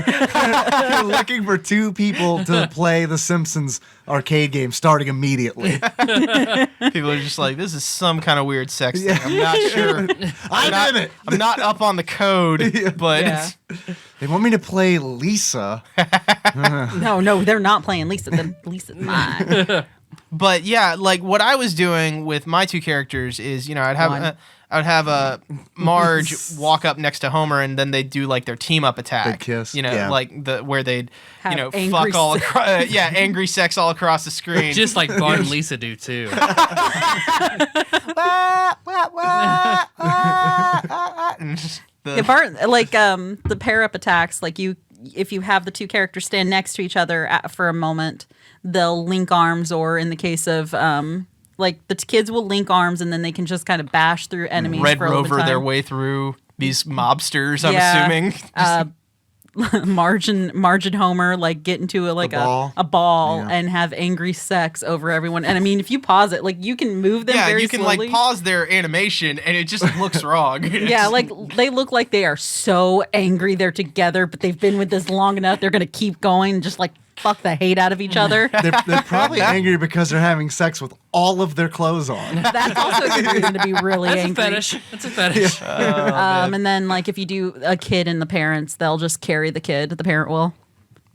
you're looking for two people to play the Simpsons arcade game starting immediately. People are just like, this is some kind of weird sex thing. I'm not sure. I'm in it. I'm not up on the code, but Yeah. They want me to play Lisa. No, they're not playing Lisa. Lisa's mine. But yeah, like what I was doing with my two characters is, you know, I'd have a Marge walk up next to Homer, and then they'd do like their team up attack. Big kiss, You know, yeah. like where they'd Have you know angry fuck all sex. across. Yeah, angry sex all across the screen. Just like Bart and Lisa do too. And just the- Yeah, Bart, like the pair up attacks, like if you have the two characters stand next to each other for a moment, they'll link arms, or in the case of like the kids will link arms and then they can just kind of bash through enemies Red for a little Rover bit their time. way through these mobsters. I'm Yeah. assuming. Marge and Homer like get into a ball Yeah. and have angry sex over everyone. And I mean, if you pause it, like you can move them Yeah, very you can slowly. like pause their animation, and it just looks wrong. Yeah, like they look like they are so angry they're together, but they've been with this long enough. They're gonna keep going, and just like fuck the hate out of each other. They're probably angry because they're having sex with all of their clothes on. That's also a good reason to be really That's a angry. fetish. That's a fetish. And then like if you do a kid and the parents, they'll just carry the kid. The parent will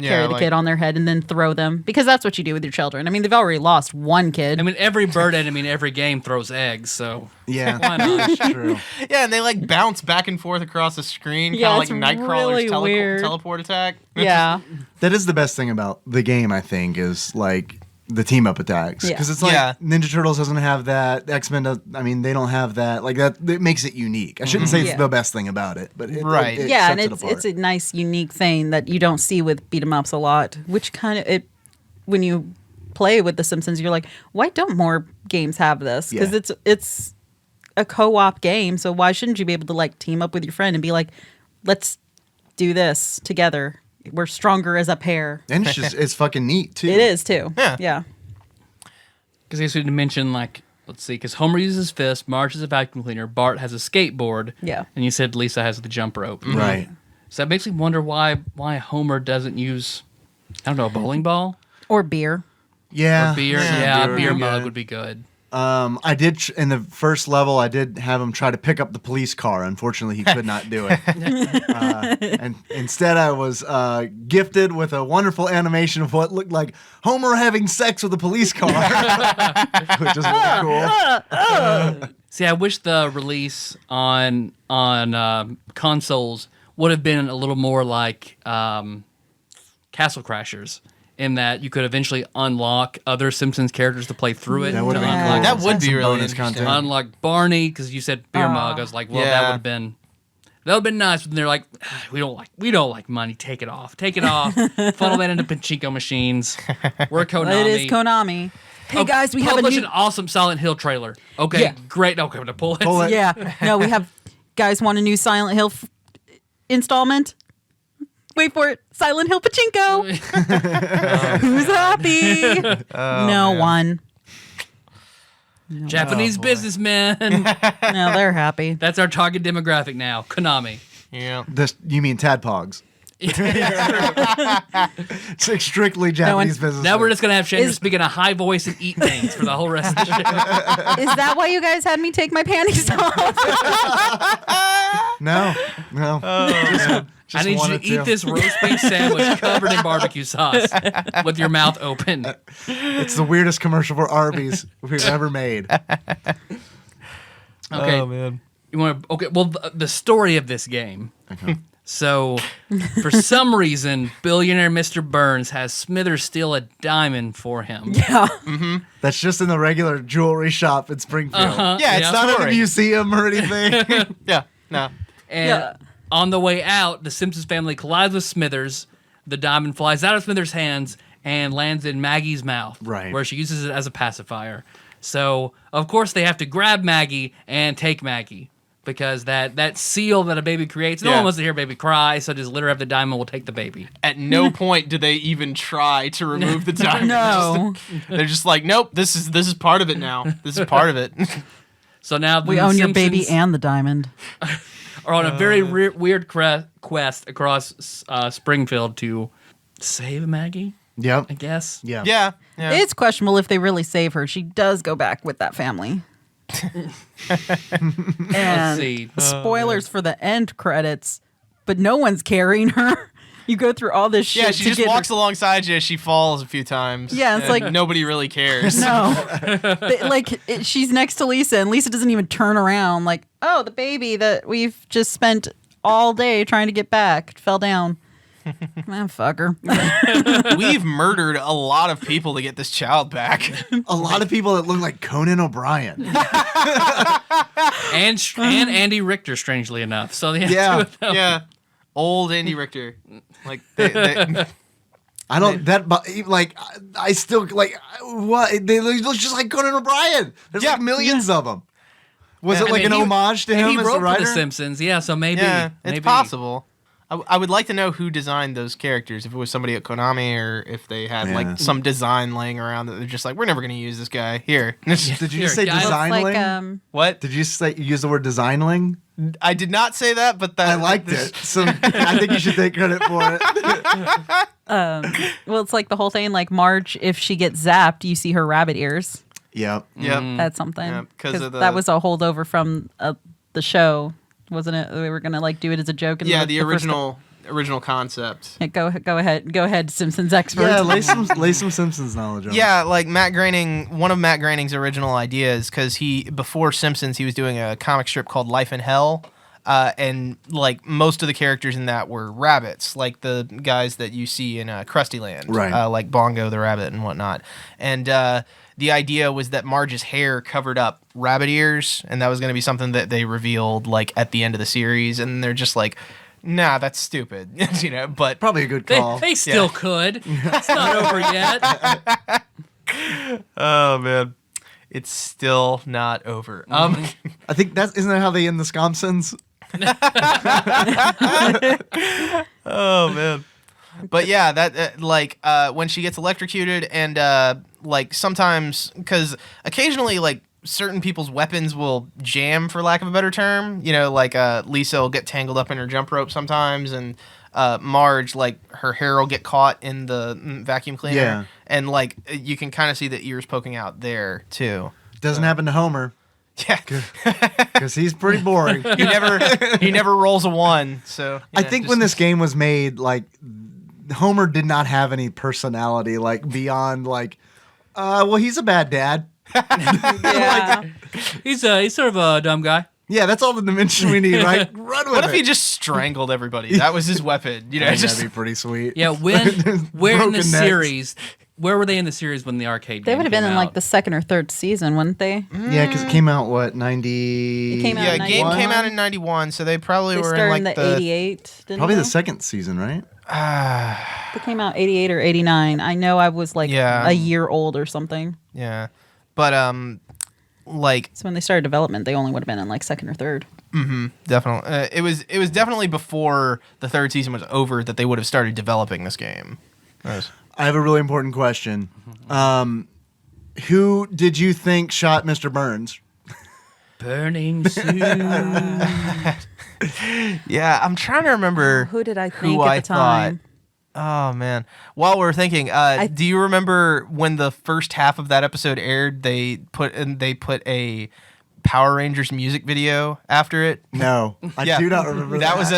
carry the kid on their head and then throw them, because that's what you do with your children. I mean, they've already lost one kid. I mean, every bird enemy in every game throws eggs, so Yeah, why not? that's true. Yeah, and they like bounce back and forth across the screen, Yeah, kind it's of like Nightcrawler's really weird. teleport attack. Yeah. That is the best thing about the game, I think, is like the team up attacks, Yeah. because it's like Yeah. Ninja Turtles doesn't have that, X-Men does, I mean, they don't have that, like that. It makes it unique. I shouldn't say it's Yeah. the best thing about it, but Right. it Yeah, sets and it apart. it's a nice, unique thing that you don't see with beat 'em ups a lot. Which kind of when you play with The Simpsons, you're like, why don't more games have this? Because Yeah. it's a co-op game, so why shouldn't you be able to like team up with your friend and be like, let's do this together? We're stronger as a pair. and it's fucking neat too. It is too. Yeah. Yeah. Because I guess we didn't mention, like, let's see, because Homer uses his fist, Marge has a vacuum cleaner, Bart has a skateboard, Yeah. and you said Lisa has the jump rope. Right. So that makes me wonder why Homer doesn't use, I don't know, a bowling ball Or beer. Yeah. or beer. Yeah, Yeah, beer a beer would be mug good. would be good. I did in the first level. I did have him try to pick up the police car. Unfortunately, he could not do it. And instead, I was gifted with a wonderful animation of what looked like Homer having sex with a police car, which is really cool. See, I wish the release on consoles would have been a little more like Castle Crashers, in that you could eventually unlock other Simpsons characters to play through it. That would to have been unlock, cool. That would be Some really bonus interesting. content. unlock Barney, because you said beer mug. I was like, well, that Yeah. would have been nice. But they're like, we don't like money. Take it off. Funnel that into pachinko machines. We're Konami. It is Konami. Hey guys, we have a Publish new an awesome Silent Hill trailer. Okay, Yeah. great. Okay, I'm gonna pull it. Pull it. Yeah. No, we have guys want a new Silent Hill installment. Wait for it. Silent Hill Pachinko. Who's happy? No one. Japanese boy. businessmen. No, they're happy. That's our target demographic now. Konami. Yeah. You mean Tadpogs? It's like strictly Japanese business. Now we're just gonna have Chandra speak in a high voice and eat things for the whole rest of the show. Is that why you guys had me take my panties off? No. I need you to eat this roast beef sandwich covered in barbecue sauce with your mouth open. It's the weirdest commercial for Arby's we've ever made. Okay. Oh man. You want to? Okay. Well, the story of this game. So, for some reason, billionaire Mr. Burns has Smithers steal a diamond for him. Yeah. That's just in the regular jewelry shop in Springfield. Yeah, it's Yeah. Not in a story. museum or anything. Yeah. No. And Yeah. on the way out, the Simpsons family collides with Smithers. The diamond flies out of Smithers' hands and lands in Maggie's mouth, Right. where she uses it as a pacifier. So, of course, they have to grab Maggie and take Maggie. Because that seal that a baby creates, no Yeah. one wants to hear a baby cry, so just let her have the diamond, we'll take the baby. At no point do they even try to remove the diamond. No. They're just like, nope. This is part of it now. This is part of it. So now We the own your Simpsons baby and the diamond. are on a very weird quest across Springfield to save Maggie, Yep. I guess. Yeah. Yeah. It's questionable if they really save her. She does go back with that family. Let's And see. spoilers for the end credits, but no one's carrying her. You go through all this shit Yeah, to she just get walks her. alongside you. She falls a few times. Yeah, it's and like- nobody really cares. No, she's next to Lisa, and Lisa doesn't even turn around. Like, oh, the baby that we've just spent all day trying to get back fell down. Man, fuck her. We've murdered a lot of people to get this child back. A lot of people that look like Conan O'Brien. And Andy Richter, strangely enough. So they have Yeah. two of them. Yeah, old Andy Richter. Like, I don't I still like what they look just like Conan O'Brien. There's Yeah. like millions of them. Was it I like mean, an homage to him He as wrote the for writer? The Simpsons, yeah. So maybe, yeah, maybe it's possible. I would like to know who designed those characters. If it was somebody at Konami, or if they had Yeah. like some design laying around that they're just like, we're never going to use this guy here. Did you Here, just say guys. designling? What? Did you say use the word designling? I did not say that, but that I liked it. So I think you should take credit for it. Well, it's like the whole thing. Like Marge, if she gets zapped, you see her rabbit ears. Yep. Yep. That's something. Yeah, 'cause of the- that was a holdover from the show, wasn't it? We were gonna like do it as a joke. In Yeah, the the first original concept. Yeah, go ahead, Simpsons expert. Yeah, lay some Simpsons knowledge on it. Yeah, like Matt Groening, one of Matt Groening's original ideas, because before Simpsons, he was doing a comic strip called Life in Hell, and like most of the characters in that were rabbits, like the guys that you see in Krusty Land, Right. like Bongo the rabbit and whatnot. And the idea was that Marge's hair covered up rabbit ears, and that was going to be something that they revealed like at the end of the series, and they're just like, nah, that's stupid, but Probably a good call. They still could. It's not over yet. oh man, it's still not over. I think isn't that how they end the Scompsons? Oh man. But yeah, that when she gets electrocuted, and like sometimes, because occasionally like certain people's weapons will jam, for lack of a better term. Like Lisa will get tangled up in her jump rope sometimes, and Marge, like her hair will get caught in the vacuum cleaner. Yeah. And like you can kind of see the ears poking out there too. Doesn't happen to Homer Yeah. because he's pretty boring. he never rolls a 1. So I think when this game was made, like Homer did not have any personality, like beyond like, well, he's a bad dad. Yeah. He's sort of a dumb guy. Yeah, that's all the dimension we need, right? Run with what it. if he just strangled everybody? That was his weapon. I think Just that'd be pretty sweet. Yeah, where in Broken the necks. series? Where were they in the series when the arcade? They game would have been came in like out? the second or third season, wouldn't they? Yeah, because it came out what 90. It came out yeah, in game 91. came out in 91, so they probably They were started in like the 88. Didn't Probably they? the second season, right? They came out 88 or 89. I know I was like Yeah. a year old or something. yeah, but like So when they started development, they only would have been in like second or third. definitely, it was definitely before the third season was over that they would have started developing this game. I have a really important question. Who did you think shot Mr. Burns? Burning soon. Yeah, I'm trying to remember Who did I who think I at the time? thought. Oh man! While we're thinking, do you remember when the first half of that episode aired? They put a Power Rangers music video after it. No, I Yeah. do not remember That was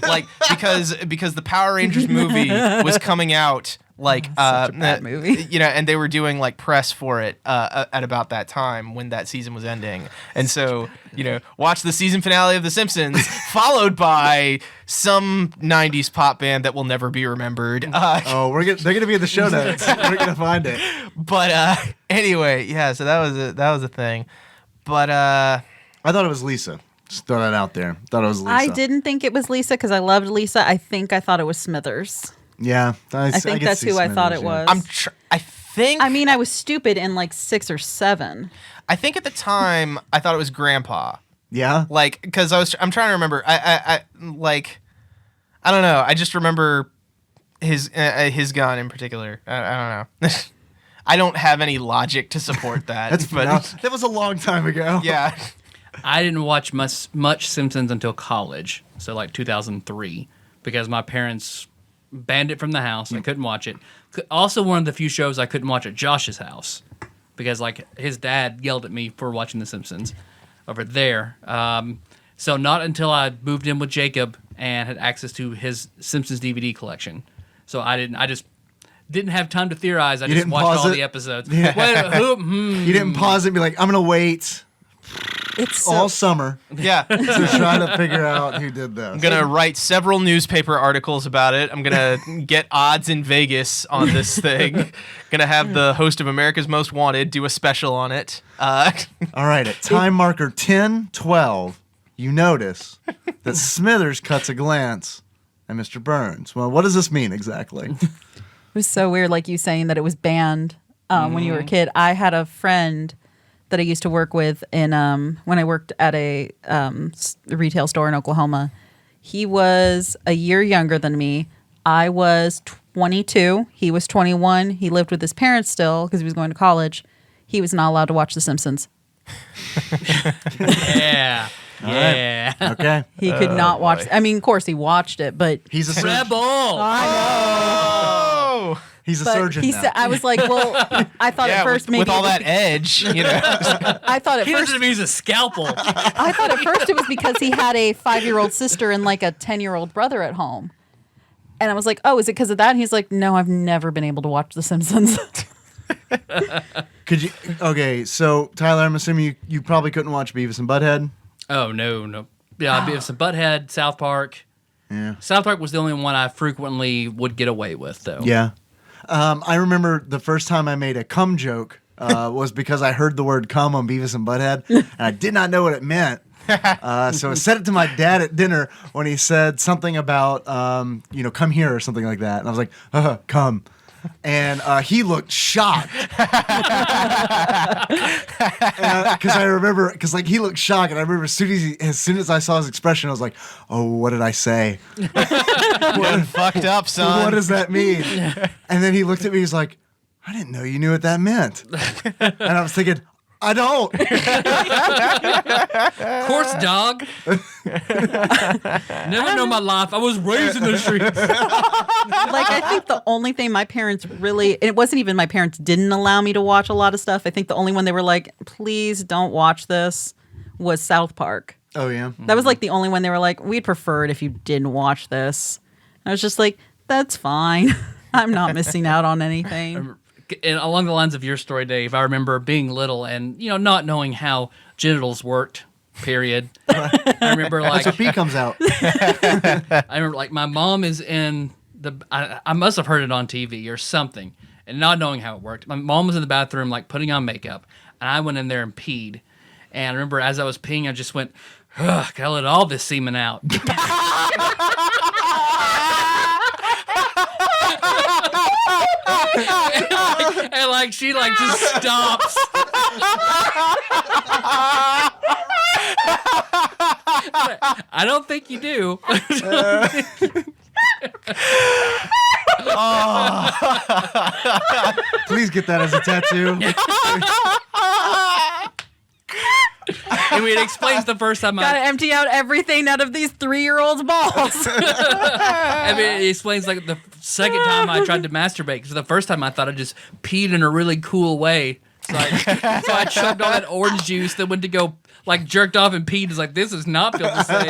like because the Power Rangers movie was coming out like Such a bad movie. you know, and they were doing like press for it at about that time when that season was ending, and so you know, watch the season finale of The Simpsons followed by some '90s pop band that will never be remembered. they're gonna be in the show notes. We're gonna find it. But anyway, yeah. So that was a thing, but I thought it was Lisa. Just throw that out there. Thought it was Lisa. I didn't think it was Lisa because I loved Lisa. I thought it was Smithers. Yeah, I think could that's see who I thought Smithers, it yeah. was. I think. I mean, I was stupid in like 6 or 7. I think at the time I thought it was Grandpa. Yeah. Like, because I'm trying to remember. I don't know. I just remember his gun in particular. I don't know. I don't have any logic to support that. That was a long time ago. Yeah. I didn't watch much Simpsons until college, so like 2003, because my parents banned it from the house. I couldn't watch it. Also, one of the few shows I couldn't watch at Josh's house because like his dad yelled at me for watching The Simpsons over there. So not until I moved in with Jacob and had access to his Simpsons DVD collection. So I just didn't have time to theorize. I just didn't watched pause all it? the episodes. Yeah. You didn't pause it and be like, I'm gonna wait It's all summer Yeah. to try to figure out who did this. I'm going to write several newspaper articles about it. I'm going to get odds in Vegas on this thing. Going to have the host of America's Most Wanted do a special on it. All right, at time marker 10:12, you notice that Smithers cuts a glance at Mr. Burns. Well, what does this mean exactly? It was so weird, like you saying that it was banned when you were a kid. I had a friend that I used to work with in when I worked at a retail store in Oklahoma. He was a year younger than me. I was 22. He was 21. He lived with his parents still because he was going to college. He was not allowed to watch The Simpsons. Yeah. Yeah. Okay. He could not watch. I mean, of course, he watched it, but He's a surgeon. Rebel. Oh! He's a but surgeon he now. said, I was like, well, I thought at first with, maybe with all it was that edge, you know. I thought at He first doesn't use a scalpel. I thought at first it was because he had a 5-year-old sister and like a 10-year-old brother at home. And I was like, oh, is it because of that? And he's like, no, I've never been able to watch The Simpsons. Could you? Okay, so Tyler, I'm assuming you probably couldn't watch Beavis and Butthead. Oh, no. Yeah, Beavis and Butthead, South Park. Yeah. South Park was the only one I frequently would get away with, though. Yeah. I remember the first time I made a cum joke was because I heard the word cum on Beavis and Butthead, and I did not know what it meant. So I said it to my dad at dinner when he said something about, come here or something like that. And I was like, come. And he looked shocked. Because I remember, he looked shocked, and I remember as soon as I saw his expression, I was like, oh, what did I say? What fucked up, son. What does that mean? And then he looked at me, he's like, I didn't know you knew what that meant. And I was thinking, I don't. Of course, dog. Never know my life. I was raised in the streets. Like, I think the only thing my parents really, and it wasn't even my parents didn't allow me to watch a lot of stuff. I think the only one they were like, please don't watch this, was South Park. Oh, yeah. That was like the only one they were like, we'd prefer it if you didn't watch this. And I was just like, that's fine. I'm not missing out on anything. And along the lines of your story, Dave, I remember being little and, not knowing how genitals worked, period. I remember That's where pee comes out. I remember like my mom is in I must have heard it on TV or something and not knowing how it worked. My mom was in the bathroom like putting on makeup and I went in there and peed. And I remember as I was peeing, I just went, ugh, gotta let all this semen out. and like she like just stops. I don't think you do. Please get that as a tattoo. It it explains the first time Gotta empty out everything out of these 3-year-olds' balls. I mean, it explains like the second time I tried to masturbate, because the first time I thought I just peed in a really cool way. So I chugged all that orange juice, then went to go like jerked off and peed. It's like, this does not feel the same.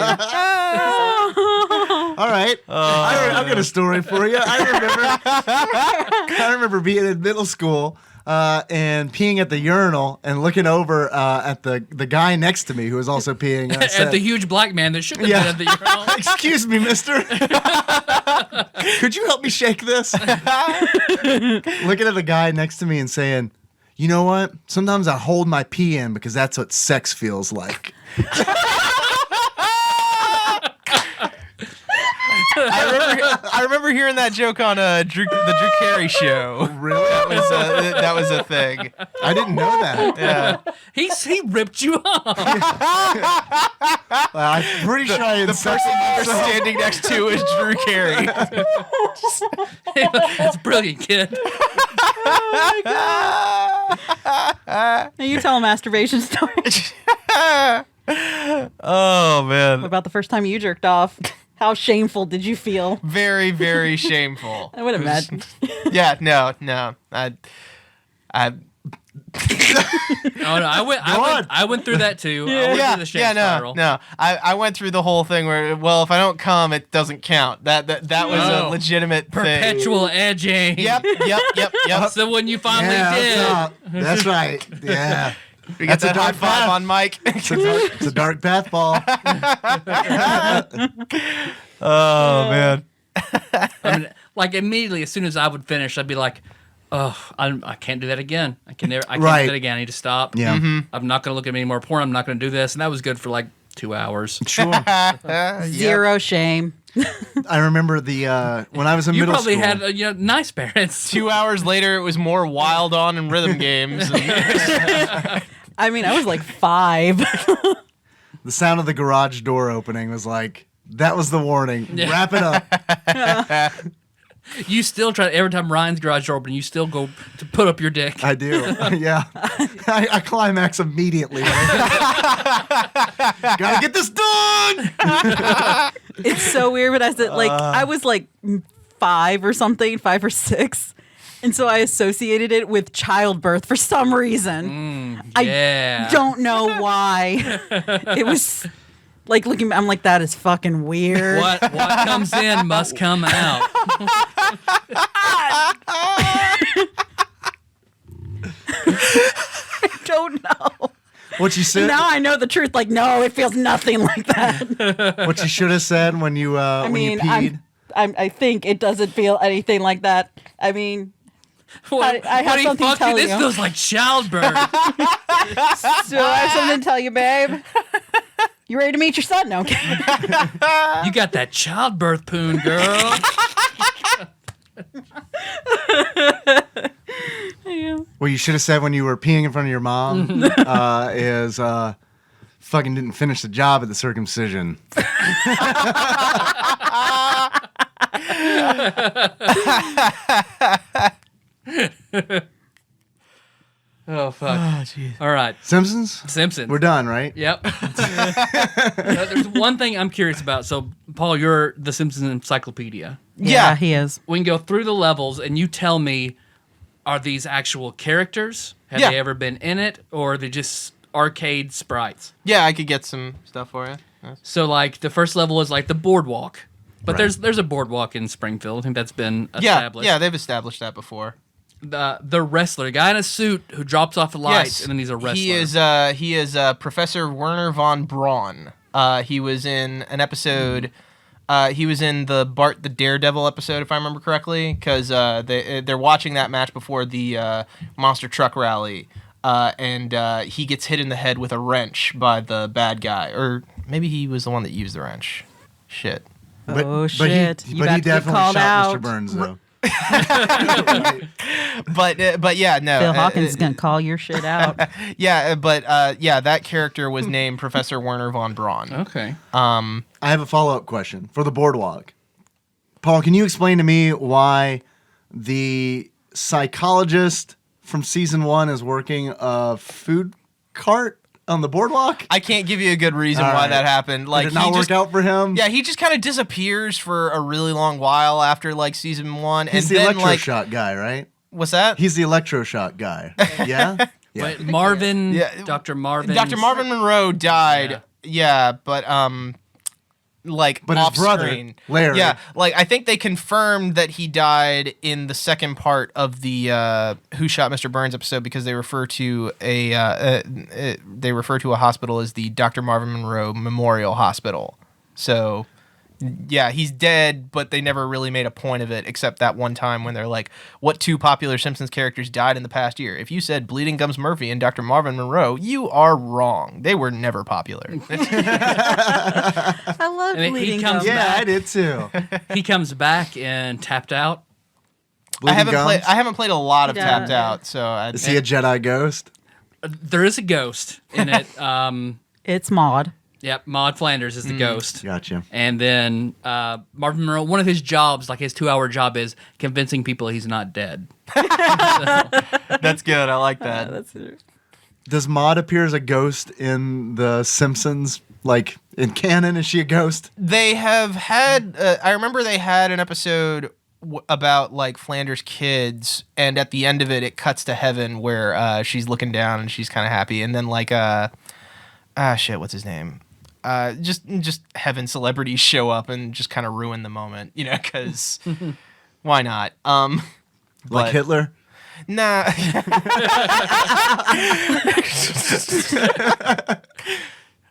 All right. I've got a story for you. I remember being in middle school and peeing at the urinal and looking over at the guy next to me who was also peeing. At the huge black man that shouldn't have been at the urinal. Excuse me, mister. Could you help me shake this? Looking at the guy next to me and saying, you know what? Sometimes I hold my pee in because that's what sex feels like. I remember hearing that joke on the Drew Carey show. Really? That was a thing. I didn't know that. Yeah. He ripped you off. I'm pretty sure I The person you're standing next to is Drew Carey. That's brilliant, kid. Now you tell a masturbation story. Oh, man. What about the first time you jerked off? How shameful did you feel? Very, very shameful. I would imagine. Yeah, no. Oh no, I went through that too. I went through the shame spiral. No. I went through the whole thing where, well, if I don't come, it doesn't count. That was a legitimate thing. Perpetual edging. Yep. So when you finally did, that's right. Yeah. We got That's that high five on Mike. It's a dark path ball. Oh, man. I mean, like immediately as soon as I would finish, I'd be like, "Oh, I can't do that again. I can't do that again. I need to stop. Yeah. I'm not going to look at any more porn. I'm not going to do this." And that was good for like 2 hours. Sure. Zero shame. I remember when I was in You middle probably school. had nice parents. 2 hours later, it was more Wild On and rhythm games. I mean, I was like 5. The sound of the garage door opening was like, that was the warning. Yeah. Wrap it up. You still try every time Ryan's garage door open. You still go to put up your dick. I do. Yeah. I climax immediately. Gotta get this done. It's so weird, but I was like 5 or something, 5 or 6. And so I associated it with childbirth for some reason. Yeah. I don't know why. It was like I'm like, that is fucking weird. What comes in must come out. I don't know. What you said? Now I know the truth. Like, no, it feels nothing like that. What you should have said when you when you peed? I think it doesn't feel anything like that. I mean, I have something to tell this you. feels like childbirth. So I have something to tell you, babe. You ready to meet your son? Okay. You got that childbirth poon, girl. What you should have said when you were peeing in front of your mom is fucking didn't finish the job at the circumcision. Oh, fuck. Oh, jeez. All right. Simpsons? We're done, right? Yep. There's one thing I'm curious about. So, Paul, you're the Simpsons Encyclopedia. Yeah, he is. We can go through the levels and you tell me, are these actual characters? Have they ever been in it? Or are they just arcade sprites? Yeah, I could get some stuff for you. So, like, the first level is like the boardwalk. But Right. there's a boardwalk in Springfield. I think that's been established. Yeah, they've established that before. The wrestler, a guy in a suit who drops off the lights, and then he's a wrestler. He is Professor Werner von Braun. He was in an episode. He was in the Bart the Daredevil episode, if I remember correctly, because they're watching that match before the monster truck rally, and he gets hit in the head with a wrench by the bad guy, or maybe he was the one that used the wrench. Shit. Shit. But he definitely shot Mr. Burns, though. But yeah, no. Phil Hawkins is gonna call your shit out. That character was named Professor Werner von Braun. Okay. I have a follow-up question for the boardwalk. Paul, can you explain to me why the psychologist from season 1 is working a food cart? on the boardwalk? I can't give you a good reason All why right. that happened. Like, Did it not he work just, out for him? Yeah, he just kind of disappears for a really long while after like season 1, He's and the then like, electroshock guy, right? what's that? He's the electroshock guy. Yeah? But Marvin, Yeah. Dr. Marvin. Dr. Marvin Monroe died. Yeah, but like But his off brother, screen. Larry. Yeah, like I think they confirmed that he died in the second part of the Who Shot Mr. Burns episode because they refer to a hospital as the Dr. Marvin Monroe Memorial Hospital. So yeah, he's dead, but they never really made a point of it except that one time when they're like, what 2 popular Simpsons characters died in the past year? If you said Bleeding Gums Murphy and Dr. Marvin Monroe, you are wrong. They were never popular. I love And he Bleeding comes Gums. Yeah, I did too. He comes back and Tapped Out. I Bleeding Gums? haven't played a lot of Yeah. Tapped Out, so Is he a Jedi ghost? There is a ghost in it. It's Maud. Yep, Maud Flanders is the ghost. Gotcha. And then Marvin Monroe, one of his jobs, like his 2-hour job, is convincing people he's not dead. that's good. I like that. That's it. Does Maude appear as a ghost in The Simpsons? Like, in canon, is she a ghost? They have had. I remember they had an episode about like Flanders' kids, and at the end of it, it cuts to heaven where she's looking down and she's kind of happy, and then like shit, what's his name? Just heaven celebrities show up and just kind of ruin the moment, you know? Because why not? Like but- Hitler? Nah.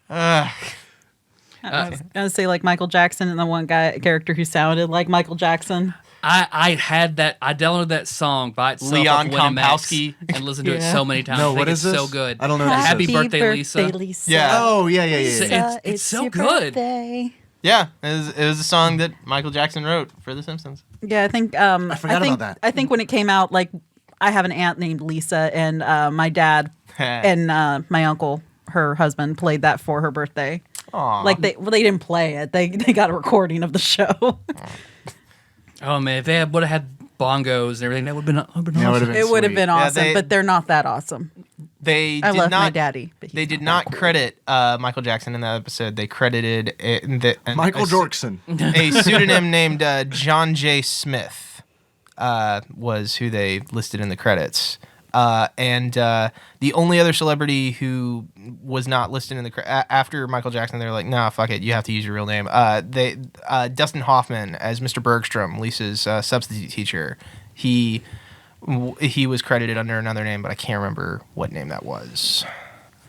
I was gonna say like Michael Jackson and the one character who sounded like Michael Jackson. I had that. I downloaded that song by itself. Leon off Winamax Kompowski. and listened to it Yeah. so many times. No, I think what it's is this? so good. I don't know. Happy This birthday, Lisa. Yeah. Oh, yeah. It's so your good. birthday. Yeah, it was a song that Michael Jackson wrote for The Simpsons. Yeah, I think. I forgot about that. I think when it came out, like I have an aunt named Lisa, and my dad and my uncle, her husband, played that for her birthday. Aw. Like they didn't play it; they got a recording of the show. Oh man, if they would have had bongos and everything, that would have been Yeah, it awesome. would've been It would have sweet. been Yeah, awesome, but they're not that awesome. They I did love not, my daddy. But They he's did that not cool. credit Michael Jackson in that episode. They credited Michael Dorkson. a pseudonym named John J. Smith was who they listed in the credits. And the only other celebrity who was not listed in the after Michael Jackson, they were like, "Nah, fuck it, you have to use your real name." Dustin Hoffman as Mr. Bergstrom, Lisa's substitute teacher. He was credited under another name, but I can't remember what name that was.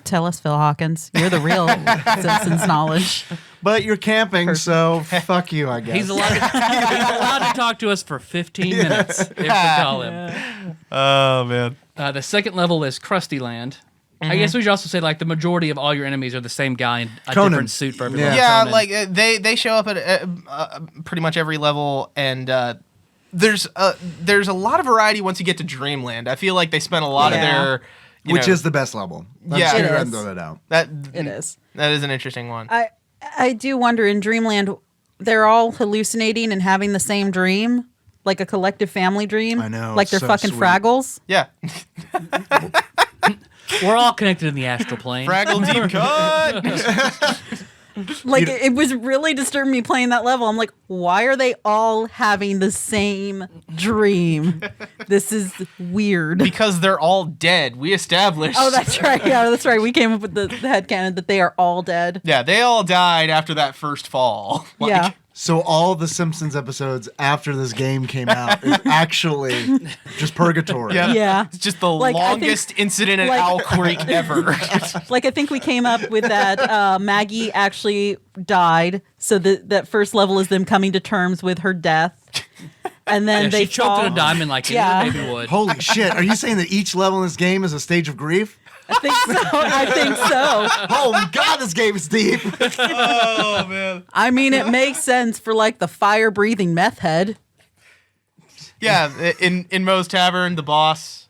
Tell us, Phil Hawkins. You're the real Simpsons knowledge. But you're camping, so fuck you, I guess. He's allowed to talk to us for 15 minutes if we call him. Oh man. The second level is Krusty Land. I guess we should also say like the majority of all your enemies are the same guy in a Conan. different suit for everyone. Yeah. Yeah, like they show up at pretty much every level, and there's a lot of variety once you get to Dreamland. I feel like they spent a lot of their, Which is the best level. I'm Yeah. just gonna It go ahead and is. throw that out. It is. That is an interesting one. I do wonder in Dreamland, they're all hallucinating and having the same dream, like a collective family dream. I know, like they're so fucking sweet. Fraggles. Yeah, We're all connected in the astral plane. Fraggle Deep Cut. Like it was really disturbing me playing that level. I'm like, why are they all having the same dream? This is weird. Because they're all dead. We established. Oh, that's right. Yeah, that's right. We came up with the headcanon that they are all dead. Yeah, they all died after that first fall. Like, Yeah. So all the Simpsons episodes after this game came out is actually just purgatory. Yeah. Yeah. It's just the Like, I think- longest incident at like- Owl Creek ever. Like I think we came up with that Maggie actually died. So that first level is them coming to terms with her death. And then Yeah, they she choked on fall. a diamond like Yeah. any baby would. Holy shit. Are you saying that each level in this game is a stage of grief? I think so. I think so. Oh God, this game is deep. Oh man. I mean, it makes sense for like the fire-breathing meth head. Yeah, in Moe's Tavern, the boss,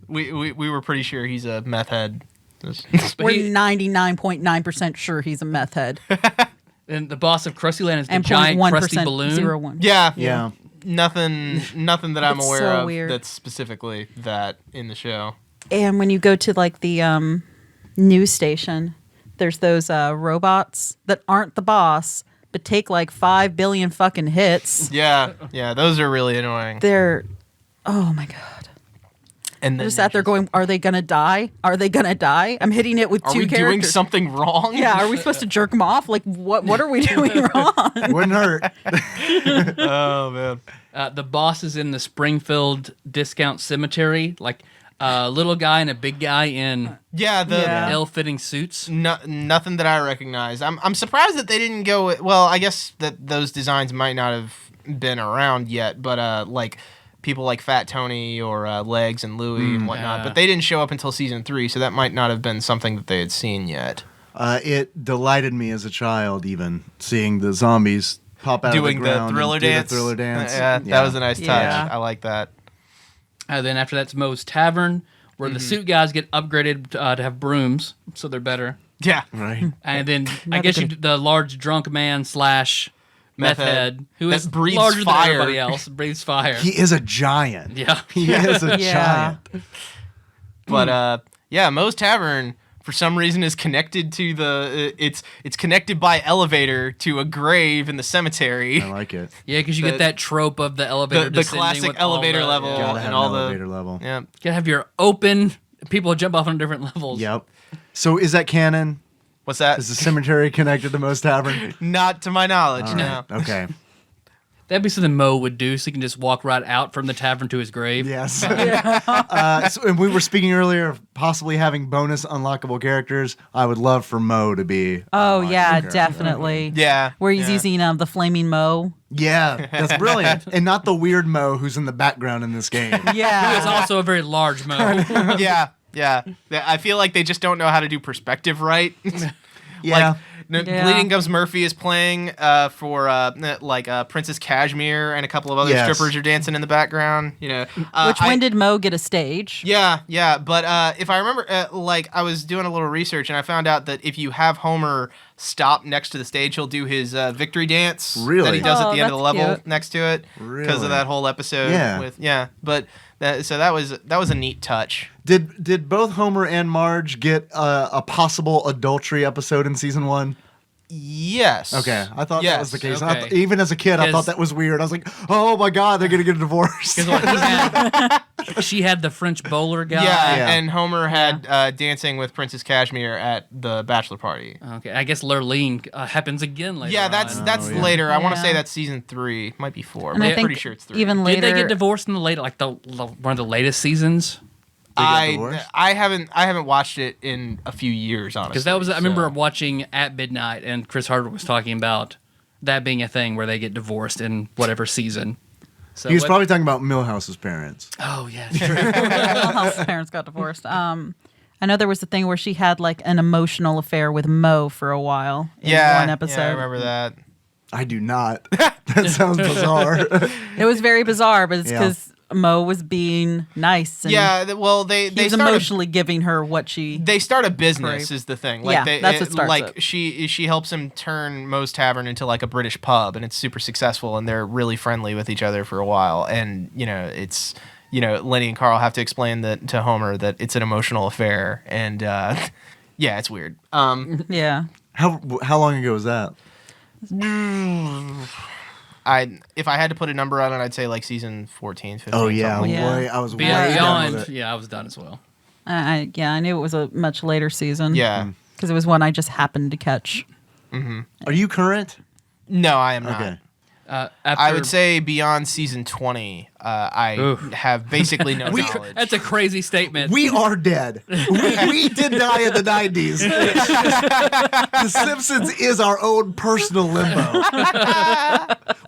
we were pretty sure he's a meth head. But We're he- 99.9% sure he's a meth head. and the boss of Krusty Land is the And giant 0.1% crusty balloon. 0.1. Yeah, Yeah. Nothing that I'm It's aware so of weird. that's specifically that in the show. And when you go to like the news station. There's those robots that aren't the boss, but take like 5 billion fucking hits. Yeah, those are really annoying. They're, oh my god. And I then just sat there going, are they gonna die? Are they gonna die? I'm hitting it with are two we characters. doing something wrong? Yeah, are we supposed to jerk them off? Like, what are we doing wrong? Wouldn't hurt. Oh man. The boss is in the Springfield Discount Cemetery, like a little guy and a big guy in Yeah, the Yeah. ill-fitting suits. nothing that I recognize. I'm surprised that they didn't go with, well, I guess that those designs might not have been around yet, but like people like Fat Tony or Legs and Louie and whatnot, Yeah. but they didn't show up until season 3, so that might not have been something that they had seen yet. It delighted me as a child, even seeing the zombies pop out Doing of the ground the thriller and do dance. the thriller dance. Yeah, that was a nice touch. Yeah. I like that. Then after that's Moe's Tavern, where the suit guys get upgraded to have brooms, so they're better. Yeah. right. And then I guess the large drunk man / meth head, who That is breathes larger fire. than everybody else, breathes fire. He is a giant. Yeah. He is a Yeah. giant. But yeah, Moe's Tavern for some reason is connected to it's connected by elevator to a grave in the cemetery. I like it. Yeah, because you The- get that trope of the elevator The descending classic with all elevator the- level. Yeah. Gotta have and all an the elevator level. Yeah. You gotta have your open, people jump off on different levels. Yep. So is that canon? What's that? Is the cemetery connected to Moe's Tavern? Not to my knowledge. All No. right. Okay. That'd be something Moe would do, so he can just walk right out from the tavern to his grave. Yes. And we were speaking earlier of possibly having bonus unlockable characters. I would love for Moe to be. Oh unlockable yeah, character. definitely. Yeah. Where he's yeah. using the flaming Moe. Yeah, that's brilliant. And not the weird Moe who's in the background in this game. Yeah. He was also a very large Moe. Yeah. Yeah. I feel like they just don't know how to do perspective right. Yeah. Yeah. Bleeding Gums Murphy is playing for Princess Cashmere, and a couple of other Yes. strippers are dancing in the background. You know, When did Moe get a stage? Yeah. But if I remember, I was doing a little research, and I found out that if you have Homer stop next to the stage, he'll do his victory dance Really? that he does at Oh, the end of the that's level cute. next to it because Really? of that whole episode. Yeah. But that was a neat touch. Did both Homer and Marge get a possible adultery episode in season 1? Yes. Okay, I thought that was the case. Okay. Even as a kid, I Because- thought that was weird. I was like, "Oh my god, they're gonna get a divorce." She had the French bowler guy. Yeah, and Homer had dancing with Princess Cashmere at the bachelor party. Okay, I guess Lurleen happens again later. Yeah, that's on. that's yeah. later. I want to Yeah. say that's season 3, might be 4, And but I I'm think pretty sure it's 3. even Did later. they get divorced in the later, like the one of the latest seasons? got divorced? I haven't watched it in a few years, honestly. Because that was I remember so. watching At Midnight, and Chris Hardwick was talking about that being a thing where they get divorced in whatever season. So He was what- probably talking about Milhouse's parents. Oh yeah, true. Milhouse's parents got divorced. I know there was a thing where she had like an emotional affair with Moe for a while in one episode. Yeah, I remember that. I do not. That sounds bizarre. It was very bizarre, but it's Yeah. because Moe was being nice. And Well, he they was started. emotionally giving her what she. They start a business, Crave. is the thing. Yeah, they, that's what starts like it. she helps him turn Moe's Tavern into like a British pub, and it's super successful, and they're really friendly with each other for a while. And it's Lenny and Carl have to explain that to Homer that it's an emotional affair, and yeah, it's weird. Yeah. How long ago was that? If I had to put a number on it, I'd say like season 14, 15. Oh yeah, something like Yeah. I was way done Beyond. with it. Yeah, I was done as well. I knew it was a much later season. that. Yeah. Because it was one I just happened to catch. Are you current? No, I am not. Okay. After, I would say beyond season 20, I Oof. have basically no knowledge. that's a crazy statement. We are dead. We did die in the 90s. The Simpsons is our own personal limbo.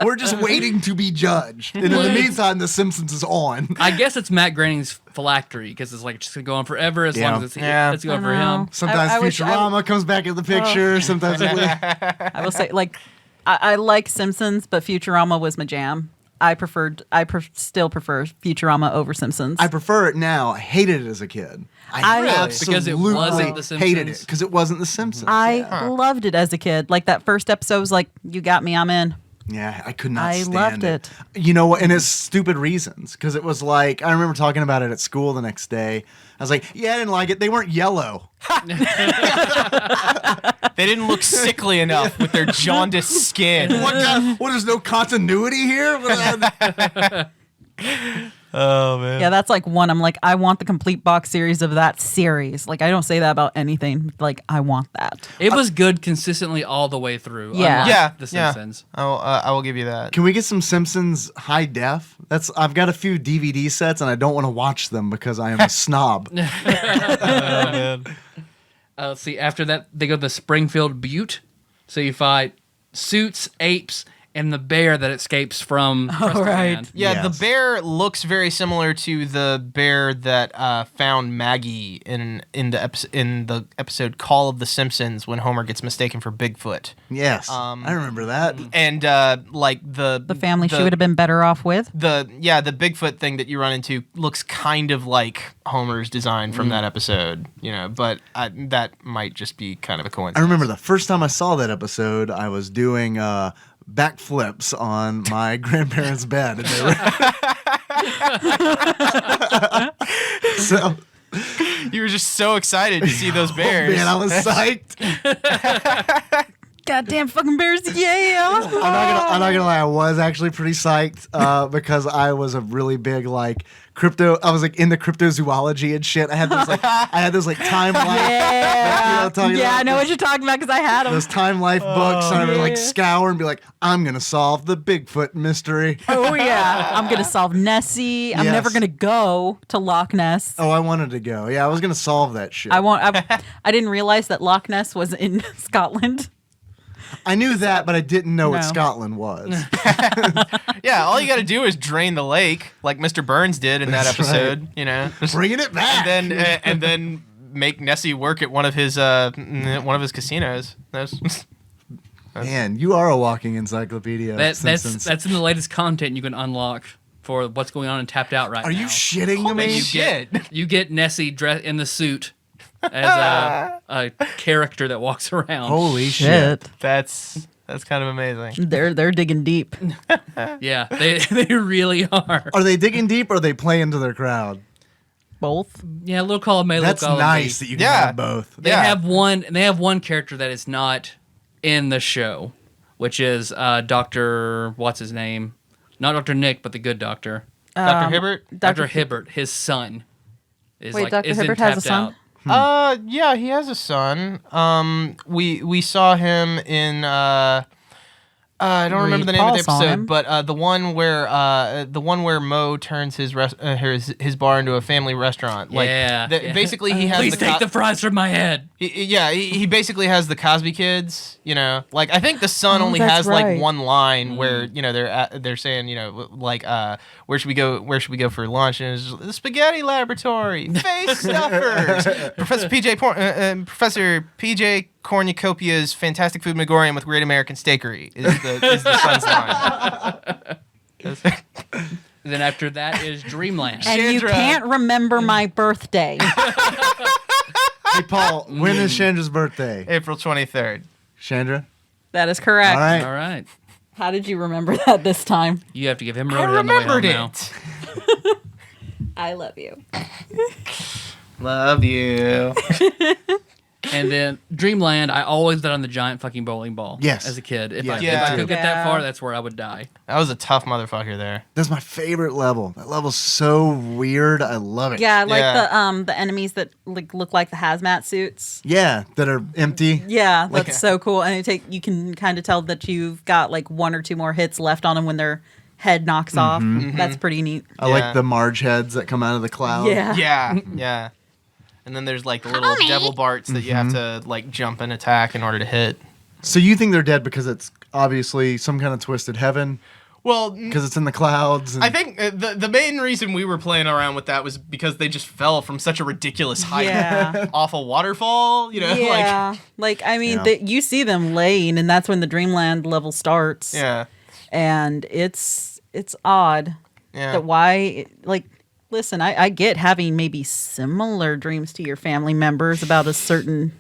We're just waiting to be judged. And in the meantime, The Simpsons is on. I guess it's Matt Groening's phylactery because it's like just gonna go on forever as Yeah. long as Yeah. it's going I for know. him. Sometimes I wish Futurama comes back in the picture. Sometimes I will say, like, I like Simpsons, but Futurama was my jam. I still prefer Futurama over Simpsons. I prefer it now. I hated it as a kid. I Really? absolutely Because it wasn't The hated it Simpsons? because it wasn't The Simpsons. I Yeah. loved it as a kid. Like that first episode was like, you got me, I'm in. Yeah, I could not I stand loved it. You know what? And it's stupid reasons. Because it was like, I remember talking about it at school the next day. I was like, yeah, I didn't like it. They weren't yellow. They didn't look sickly enough with their jaundiced skin. What, there's no continuity here? Oh man. Yeah, that's like one. I'm like, I want the complete box series of that series. Like, I don't say that about anything. Like, I want that. It was good consistently all the way through. Yeah. unlike Yeah, The Simpsons. I will give you that. Can we get some Simpsons high def? I've got a few DVD sets and I don't want to watch them because I am a snob. Let's see. After that, they go to the Springfield Butte. So you fight Suits, Apes, and the bear that escapes from. Oh, right. Land. Yeah, Yes. the bear looks very similar to the bear that found Maggie in the episode "Call of the Simpsons" when Homer gets mistaken for Bigfoot. Yes, I remember that. And like the Family she would have been better off with. the Bigfoot thing that you run into looks kind of like Homer's design from that episode, but that might just be kind of a coincidence. I remember the first time I saw that episode, I was doing backflips on my grandparents' bed. And they were so, You were just so excited to see those bears. man, I was psyched. Goddamn fucking bears, yeah. I'm not gonna lie, I was actually pretty psyched because I was a really big crypto. I was into cryptozoology and shit. I had those time life. Yeah, talking yeah, about I know what you're talking about because I had them. those time life books, and I would yeah. scour and be like, I'm gonna solve the Bigfoot mystery. Oh yeah, I'm gonna solve Nessie. I'm Yes. never gonna go to Loch Ness. Oh, I wanted to go. Yeah, I was gonna solve that shit. I didn't realize that Loch Ness was in Scotland. I knew that, but I didn't know what No. Scotland was. Yeah, all you got to do is drain the lake, like Mr. Burns did in that That's episode. Bringing it back. and then make Nessie work at one of his casinos. Man, you are a walking encyclopedia. of That's Simpsons. in the latest content you can unlock for what's going on in Tapped Out right now. Are you shitting Holy me? shit. You get Nessie dressed in the suit as a character that walks around. Holy shit. That's kind of amazing. They're digging deep. Yeah, they really are. Are they digging deep or are they playing to their crowd? Both. Yeah, little column A, little That's column nice B. that you can Yeah. have both. They Yeah. have one character that is not in the show, which is Dr. What's his name? Not Dr. Nick, but the good doctor. Dr. Hibbert? Dr. Hibbert, his son. Is Wait, Dr. is in Hibbert has a Tapped son? Out. Yeah, he has a son. We saw him in I don't remember the name of the Paul saw episode, him. but the one where Mo turns his bar into a family restaurant. Yeah. Basically he has Please take the fries from my head. he basically has the Cosby Kids, I think the son only that's has right. one line where they're saying where should we go for lunch, and it's the spaghetti laboratory, face stuffers. Professor PJ Cornucopia's Fantastic Food Megorium with Great American Steakery is the son's line. And then after that is Dreamland. And you Chandra. can't remember my birthday. Hey, Paul, when is Chandra's birthday? April 23rd. Chandra? That is correct. All right. All right. How did you remember that this time? You have to give him I road on the way home remembered now. it. I love you. Love you. And then Dreamland, I always got on the giant fucking bowling ball. Yes. As a kid. If Yeah. I Yeah. could get that Yeah. far, that's where I would die. That was a tough motherfucker there. That's my favorite level. That level's so weird. I love it. Yeah, like Yeah. the enemies that look like the hazmat suits. Yeah, that are empty. Yeah, Like- that's so cool. And you can kind of tell that you've got like one or two more hits left on them when their head knocks off. That's pretty neat. I Yeah. like the Marge heads that come out of the cloud. Yeah. Yeah. And then there's the little devil barts that you have to jump and attack in order to hit. So you think they're dead because it's obviously some kind of twisted heaven? Well, Because it's in the clouds? And I think the main reason we were playing around with that was because they just fell from such a ridiculous height Yeah. off a waterfall. Yeah. I mean, Yeah. you see them laying, and that's when the Dreamland level starts. Yeah. And it's odd Yeah. that why, listen, I get having maybe similar dreams to your family members about a certain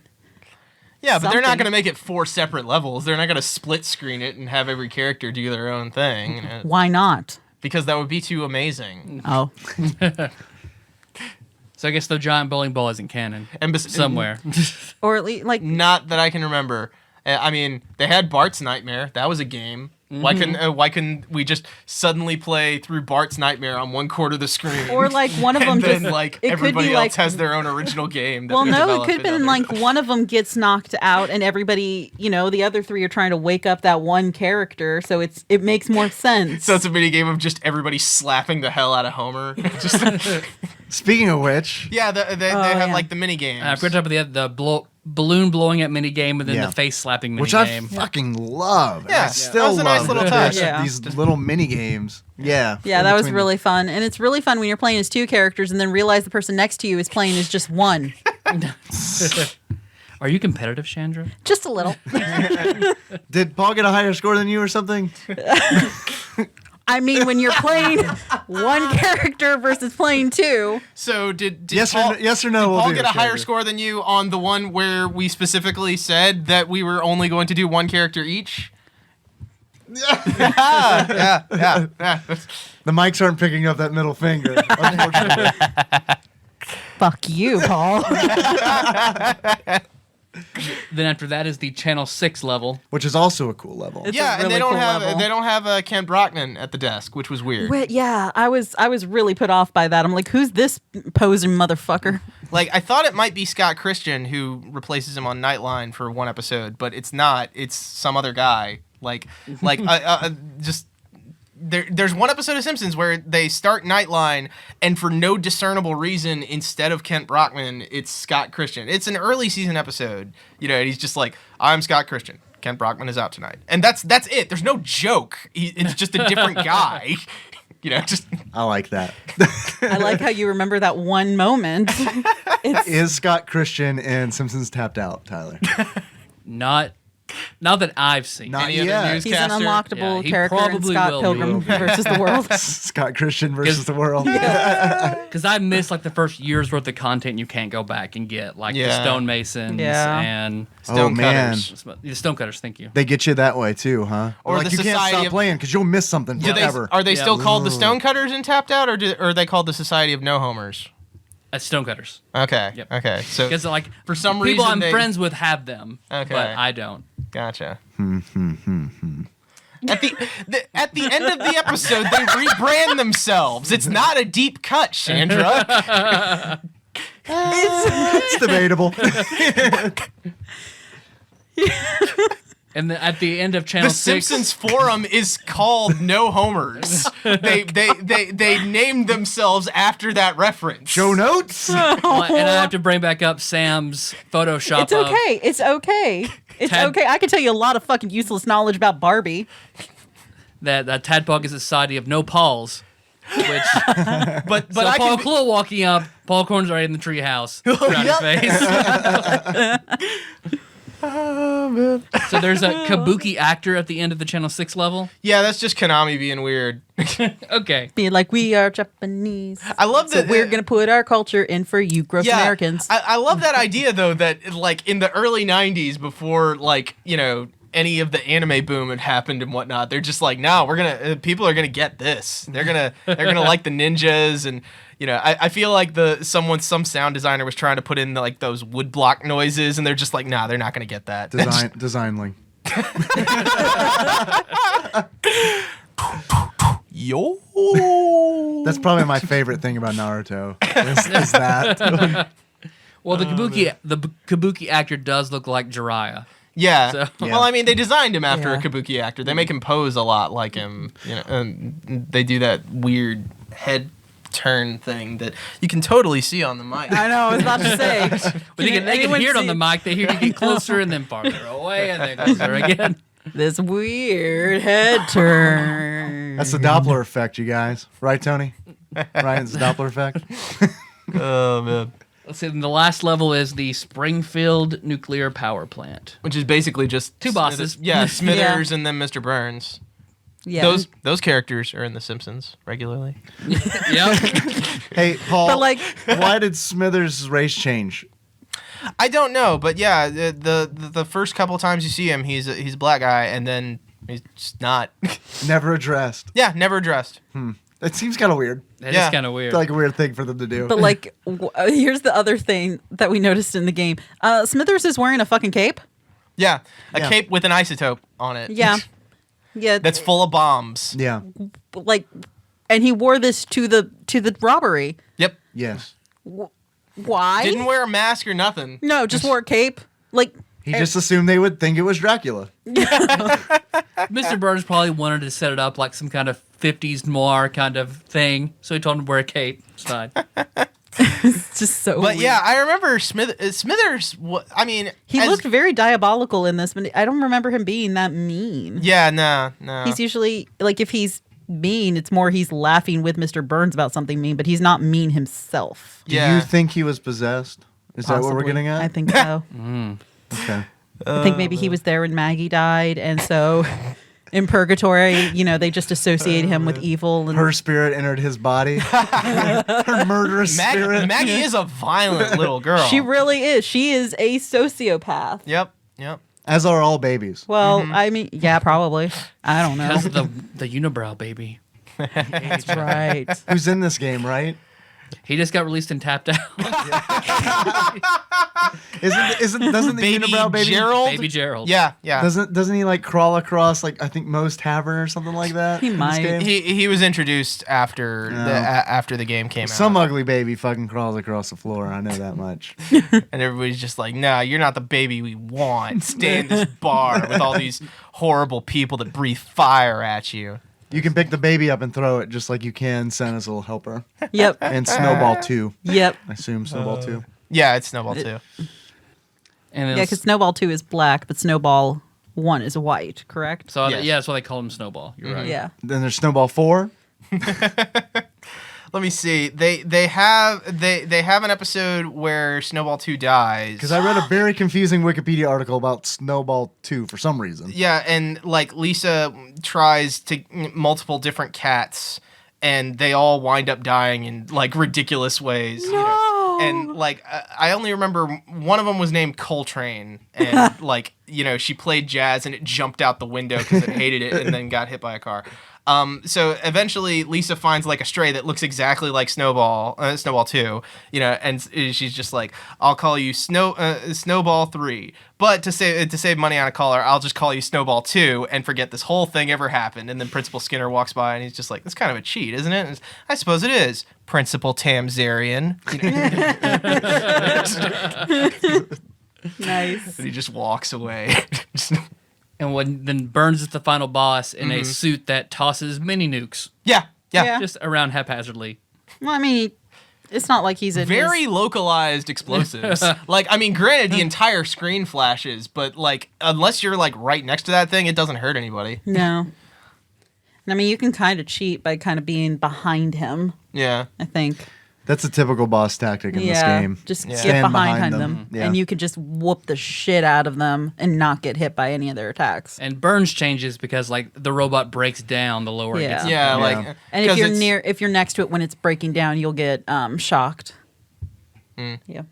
Yeah, but they're not something. going to make it 4 separate levels. They're not going to split screen it and have every character do their own thing. Why not? Because that would be too amazing. Oh, So I guess the giant bowling ball isn't canon And somewhere. or at least like Not that I can remember. I mean, they had Bart's Nightmare. That was a game. Why couldn't we just suddenly play through Bart's Nightmare on one quarter of the screen? or like one of them and then just like it could everybody be else like has their own original game. That well, they no, it developed could have been in like other- one of them gets knocked out, and everybody, the other 3 are trying to wake up that one character, so it makes more sense. So it's a mini game of just everybody slapping the hell out of Homer. Just Speaking of which, yeah, they have yeah. like the mini games. I forgot about the balloon blowing up mini game and then Yeah. the face slapping mini which I game. fucking love. Yeah, I still that was a nice love little this- touch. Yeah. These little mini games. Yeah. Yeah, in that was between really fun. And it's really fun when you're playing as 2 characters and then realize the person next to you is playing as just one. Are you competitive, Chandra? Just a little. Did Paul get a higher score than you or something? I mean, when you're playing one character versus playing 2. So did Yes or Paul, no- yes or no, Did we'll Paul do get it, a higher Chandra. score than you on the one where we specifically said that we were only going to do one character each? yeah. The mics aren't picking up that middle finger, unfortunately. Fuck you, Paul. Then after that is the Channel 6 level. Which is also a cool level. It's Yeah, a and really they don't cool have level. Ken Brockman at the desk, which was weird. Yeah, I was really put off by that. I'm like, who's this posing motherfucker? Like I thought it might be Scott Christian who replaces him on Nightline for one episode, but it's not. It's some other guy. Just there's one episode of Simpsons where they start Nightline, and for no discernible reason, instead of Kent Brockman, it's Scott Christian. It's an early season episode, and he's just like, "I'm Scott Christian. Kent Brockman is out tonight," and that's it. There's no joke. It's just a different guy. Just I like that. I like how you remember that one moment. Is Scott Christian in Simpsons Tapped Out, Tyler? Not that I've seen. Not any other yet. newscaster. He's an unlockable Yeah, he character in probably Scott will Pilgrim be. versus the World. Scott Christian versus the world. Because I missed like the first year's worth of content you can't go back and get, like the Yeah. Stonemasons Yeah. and Oh, man. the Stonecutters. Thank you. They get you that way too, huh? Or Like the you can't Society stop of- playing because you'll miss something forever. Are they Yeah. still called the Stonecutters in Tapped Out, or are they called the Society of No Homers? Stonecutters. Okay. Yep. Okay. So Because like for some people reason I'm they- friends with have them, Okay. but I don't. Gotcha. At the end of the episode, they rebrand themselves. It's not a deep cut, Chandra. It's debatable. And then at the end of Channel The 6, Simpsons forum is called No Homers. They named themselves after that reference. Show notes. and I have to bring back up Sam's Photoshop. It's okay. It's okay. It's Tad- okay. I can tell you a lot of fucking useless knowledge about Barbie. That TADPOG is a society of no Pauls. Which, but so I Paul can. Clue walking up, Paul Corn's right in the treehouse, frowny face. Oh man. So there's a kabuki actor at the end of the Channel 6 level. Yeah, that's just Konami being weird. Okay. Be like, we are Japanese. I love So that we're going to put our culture in for you, gross Americans. I love that idea though, that like in the early 90s, before like any of the anime boom had happened and whatnot, they're just like, no, we're gonna people are gonna get this. They're gonna like the ninjas, and I feel like some sound designer was trying to put in like those woodblock noises, and they're just like, nah, they're not gonna get that. Design link. Yo. That's probably my favorite thing about Naruto. Is that? Well, the kabuki actor does look like Jiraiya. Yeah. So- Well, I mean, they designed him after a Yeah. kabuki actor. They make him pose a lot like him. And they do that weird head turn thing that you can totally see on the mic. I know, I was about to say. But they can anyone hear it on see- the mic. They hear you get closer and then farther away and then closer again. This weird head turn. That's the Doppler effect, you guys. Right, Tony? Right, it's the Doppler effect. Oh man. Let's see. The last level is the Springfield Nuclear Power Plant. Which is basically just Two bosses. Yeah, Smithers and then Mr. Burns. Yeah. Those characters are in The Simpsons regularly. Yep. Hey, Paul. But, like- why did Smithers' race change? I don't know, but yeah, the first couple of times you see him, he's a black guy, and then he's just not. Never addressed. Yeah, never addressed. It seems kind of weird. That Yeah. is kind of weird. Like a weird thing for them to do. But like, here's the other thing that we noticed in the game. Smithers is wearing a fucking cape. Yeah, a Yeah. cape with an isotope on it. Yeah. Yeah. That's full of bombs. Yeah. like, and he wore this to the robbery. Yep. Yes. Why? Didn't wear a mask or nothing. No, just wore a cape. Like, He just assumed they would think it was Dracula. Mr. Burns probably wanted to set it up like some kind of 50s noir kind of thing, so he told him to wear a cape. It's fine. it's just so. But weird. yeah, I remember Smithers. I mean, He looked very diabolical in this, but I don't remember him being that mean. Yeah, no. He's usually like, if he's mean, it's more he's laughing with Mr. Burns about something mean, but he's not mean himself. Do Yeah. you think he was possessed? Is that what we're Possibly. getting at? I think so. Okay. I think maybe he was there when Maggie died, and so in purgatory, they just associate him with evil. And Her spirit entered his body. Her murderous spirit. Maggie is a violent little girl. she really is. She is a sociopath. Yep. As are all babies. Well, I mean, yeah, probably. I don't know. Because of the unibrow baby. That's right. Who's in this game, right? He just got released and tapped out. Doesn't the Baby unibrow baby Gerald. Baby Gerald. Yeah. doesn't he like crawl across like I think Moe's Tavern or something like that? He in this might. game? He was introduced after after the game came Some out, ugly baby fucking crawls across the floor. I know that much. and everybody's just like, "Nah, you're not the baby we want. Stay in this bar with all these horrible people that breathe fire at you." You can pick the baby up and throw it just like you can Santa's little helper. Yep. And Snowball 2. Yep. I assume Snowball 2. Yeah, it's Snowball too. And Yeah, it's- because Snowball 2 is black, but Snowball 1 is white, correct? so Yes. yeah, that's why they call him Snowball. You're right. Yeah. Then there's Snowball 4. Let me see. They have an episode where Snowball 2 dies. Because I read a very confusing Wikipedia article about Snowball 2 for some reason. Yeah, and like Lisa tries to multiple different cats, and they all wind up dying in like ridiculous ways. No. And like I only remember one of them was named Coltrane, and like she played jazz and it jumped out the window because it hated it and then got hit by a car. So eventually Lisa finds like a stray that looks exactly like Snowball 2, and she's just like, I'll call you Snowball 3, but to save money on a caller, I'll just call you Snowball 2 and forget this whole thing ever happened. And then Principal Skinner walks by and he's just like, that's kind of a cheat, isn't it? And I suppose it is, Principal Tamzarian. Nice. And he just walks away. And then Burns is the final boss in a suit that tosses mini nukes Yeah. Yeah. just around haphazardly. Well, I mean, it's not like he's in Very his- localized explosives. Granted, the entire screen flashes, but like, unless you're like right next to that thing, it doesn't hurt anybody. No. And I mean, you can kind of cheat by kind of being behind him, Yeah. I think. That's a typical boss tactic in this game. Just Yeah. get Stand behind behind them. them. Yeah. And you could just whoop the shit out of them and not get hit by any of their attacks. And Burns changes because like the robot breaks down the lower it Yeah. gets. Yeah, Yeah. like, And if 'cause you're it's- if you're next to it when it's breaking down, you'll get shocked. Yeah.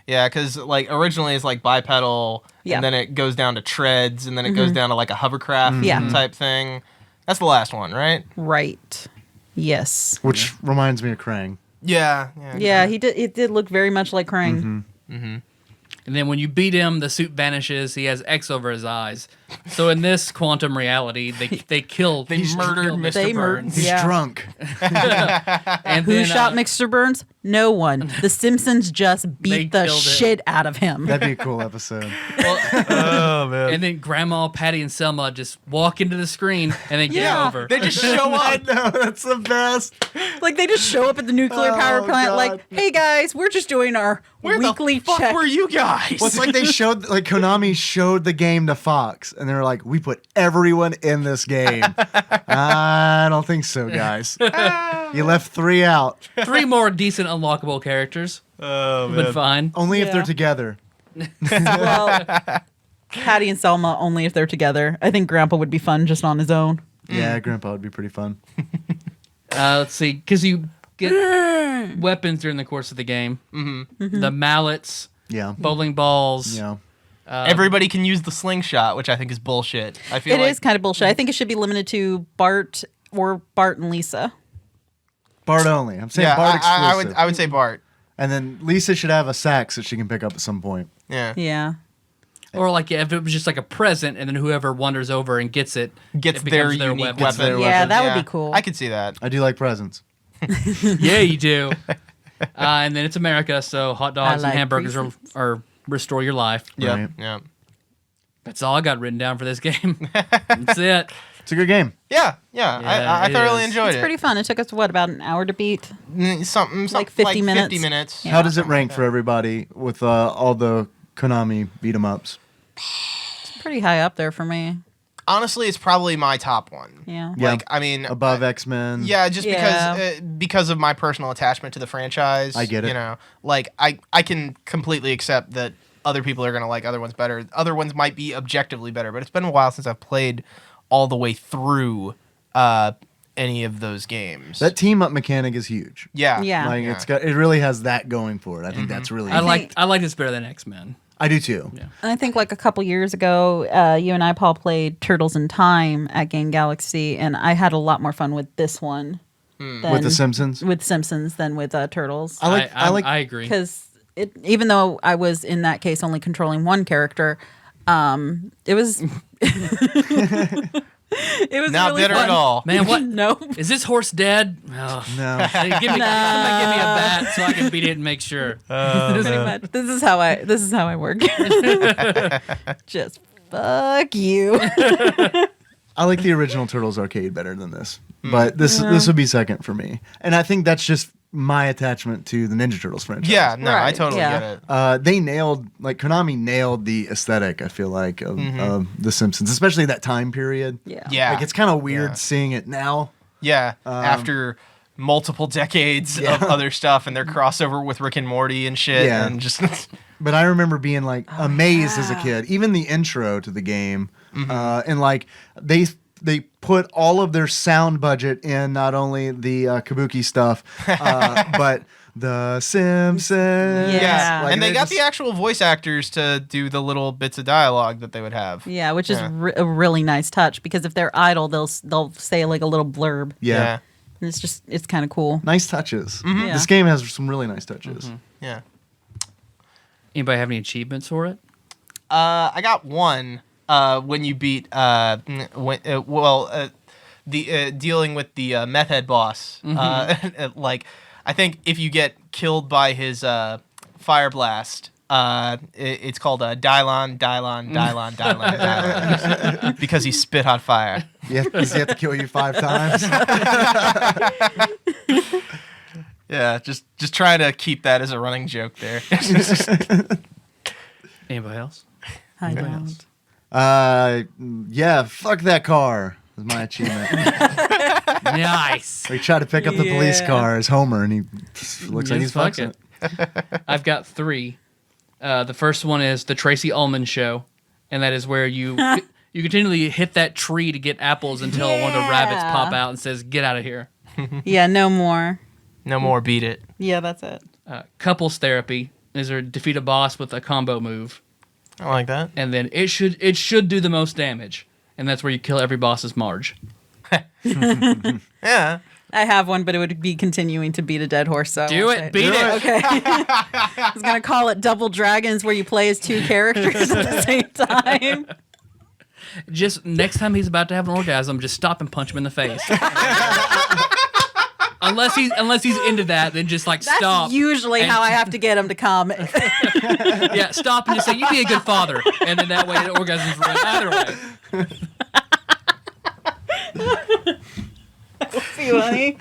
Yeah, because like originally it's like bipedal, Yeah. and then it goes down to treads, and then it goes down to like a hovercraft Yeah. type thing. That's the last one, right? Right. Yes. Which reminds me of Krang. Yeah. Yeah, he did. It did look very much like Krang. And then when you beat him, the suit vanishes. He has X over his eyes. So in this quantum reality, they kill. They murdered kill Mr. They mur- Burns. He's Yeah. drunk. And Who then, shot Mr. Burns? No one. The Simpsons just They beat the killed it. shit out of him. That'd be a cool episode. Oh man. And then Grandma, Patty, and Selma just walk into the screen and then Yeah. get over. They just show up. No, that's the best. Like they just show up at the nuclear power Oh, plant, God. like, "Hey guys, we're just doing our Where weekly the fuck check." were you guys? Well, it's like they showed, like Konami showed the game to Fox, and they were like, "We put everyone in this game." I don't think so, guys. You left 3 out. 3 more decent unlockable characters. Oh But fine. Only if Yeah. they're together. Well, Patty and Selma only if they're together. I think Grandpa would be fun just on his own. Yeah, Grandpa would be pretty fun. Let's see, because you get weapons during the course of the game. Mm-hmm. The mallets, Yeah. bowling balls. Yeah. Everybody can use the slingshot, which I think is bullshit. I feel It like is kind of bullshit. I think it should be limited to Bart or Bart and Lisa. Bart only. I'm saying yeah, Bart I exclusive. would say Bart. And then Lisa should have a sax that she can pick up at some point. Yeah. Yeah. Or like if it was just like a present, and then whoever wanders over and gets it Gets it their becomes unique weapon. weapon. their Yeah, that would be cool. I could see that. I do like presents. Yeah, you do. And then it's America, so hot dogs I like and hamburgers presents. are restore your life. Yeah. Right. Yeah. That's all I got written down for this game. That's it. It's a good game. Yeah. Yeah, I it thoroughly is. enjoyed It's it. pretty fun. It took us, what, about an hour to beat? Something Like 50 minutes? 50 minutes. Yeah. How does it rank for everybody with all the Konami beat 'em ups? It's pretty high up there for me. Honestly, it's probably my top one. Yeah. Yeah. Like, I mean, Above X-Men. yeah, just Yeah. because of my personal attachment to the franchise. I get it. You know, like I can completely accept that other people are gonna like other ones better. Other ones might be objectively better, but it's been a while since I've played all the way through any of those games. That team up mechanic is huge. yeah, Yeah. Like it really has that going for it. I think that's really. I think- like this better than X-Men. I do too. Yeah. And I think like a couple years ago, you and I, Paul, played Turtles in Time at Game Galaxy, and I had a lot more fun with this one than With the Simpsons. with Simpsons than with Turtles. I agree. Because even though I was in that case only controlling one character, it was it was not really bitter fun. at all. Man, what No. is this horse dead? Oh. No. Hey, give me a bat so I can beat it and make sure. Pretty much. This is how I work. Just fuck you. I like the original Turtles arcade better than this, but this would be second for me. And I think that's just my attachment to the Ninja Turtles franchise. Yeah, no, I Right, totally yeah. get it. They nailed, like Konami nailed the aesthetic. I feel like of the Simpsons, especially that time period. Yeah. Yeah, Like it's kind of weird Yeah. seeing it now. Yeah, after multiple decades of other stuff and their crossover with Rick and Morty and shit, Yeah. and just But I remember being like amazed as a yeah. kid. Even the intro to the game, and like they put all of their sound budget in not only the Kabuki stuff, but the Simpsons. Yeah. Like, and they they're got just- the actual voice actors to do the little bits of dialogue that they would have. Yeah, which is Yeah. a really nice touch because if they're idle, they'll say like a little blurb, yeah. and it's kind of cool. Nice touches. Yeah. This game has some really nice touches. Yeah. Anybody have any achievements for it? I got one when you beat dealing with the meth head boss. Like I think if you get killed by his fire blast, it's called Dylon, because he spit hot fire. Does he have to kill you 5 times? Yeah, just trying to keep that as a running joke there. Anybody else? I Anybody don't. else? Yeah, fuck that car was my achievement. Nice. We tried to pick up the police Yeah. car as Homer, and he looks like he's Just fuck fucking it. I've got 3. The first one is the Tracy Ullman Show, and that is where you continually hit that tree to get apples until one of the rabbits Yeah. pop out and says, "Get out of here." Yeah, no more. No more beat it. Yeah, that's it. Couples therapy is there defeat a boss with a combo move, I like that. and then it should do the most damage, and that's where you kill every boss's Marge. Yeah. I have one, but it would be continuing to beat a dead horse. So I Do won't it, say beat it. Okay. I was gonna call it Double Dragons, where you play as 2 characters at the same time. Just next time he's about to have an orgasm, just stop and punch him in the face. unless he's into that, then just like That's stop. usually and- how I have to get him to come. Yeah, stop and just say, "You be a good father," and then that way the orgasm's ruined either way. See, honey?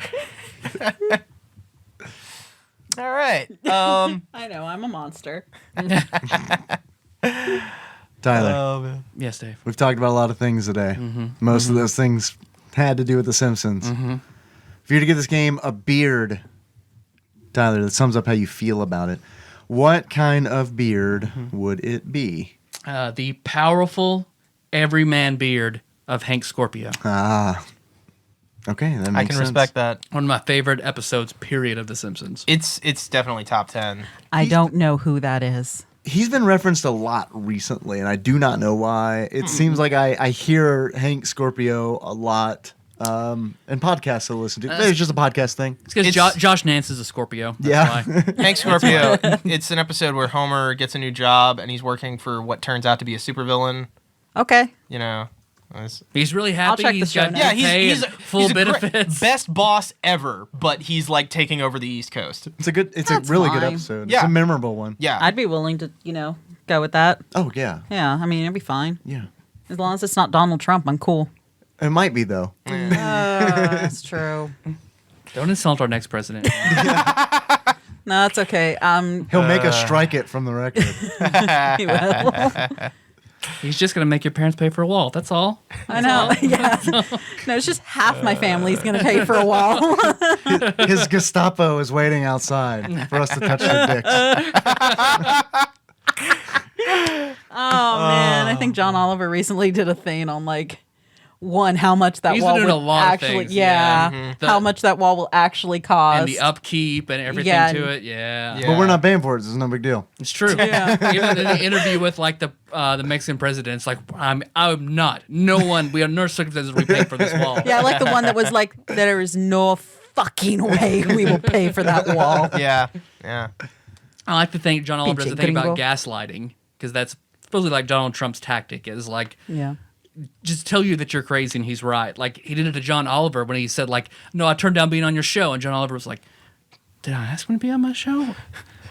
All right. I know I'm a monster. Tyler. Yes, Dave. We've talked about a lot of things today. Most of those things had to do with The Simpsons. If you were to give this game a beard, Tyler, that sums up how you feel about it, what kind of beard would it be? The powerful everyman beard of Hank Scorpio. Ah. Okay, that makes I can sense. respect that. One of my favorite episodes, period, of The Simpsons. It's definitely top 10. I don't know who that is. He's been referenced a lot recently, and I do not know why. It seems like I hear Hank Scorpio a lot in podcasts I listen to. It's just a podcast thing. It's because Josh Nance is a Scorpio. That's why. Hank Scorpio. It's an episode where Homer gets a new job and he's working for what turns out to be a supervillain. Okay. You know, he's really happy. check the He's show got notes. good pay he's and full a benefits. best boss ever, but he's like taking over the East Coast. It's a That's really good fine. episode. Yeah. It's a memorable one. Yeah, I'd be willing to, go with that. Oh yeah, Yeah, I mean, it'd be fine. yeah. As long as it's not Donald Trump, I'm cool. It might be though. That's true. Don't insult our next president. No, it's okay. He'll make us strike it from the record. He will. He's just gonna make your parents pay for a wall. That's all. I know. Yeah. No, it's just half my family's going to pay for a wall. His Gestapo is waiting outside for us to touch their dicks. Oh, man. I think John Oliver recently did a thing on, how much that He's wall been would doing a lot of actually, things, yeah. how much that wall will actually cost. And the upkeep and everything Yeah. to it. Yeah. But we're not paying for it. It's no big deal. It's true. Yeah. Even in the interview with the Mexican president, it's like I'm not. No one. We have no circumstances we pay for this wall. Yeah, I like the one that was like, there is no fucking way we will pay for that wall. yeah. I like to think John Oliver does Pinche the thing about gringo. gaslighting because that's supposedly like Donald Trump's tactic is like Yeah. just tell you that you're crazy and he's right. Like he did it to John Oliver when he said like, no, I turned down being on your show, and John Oliver was like, did I ask him to be on my show?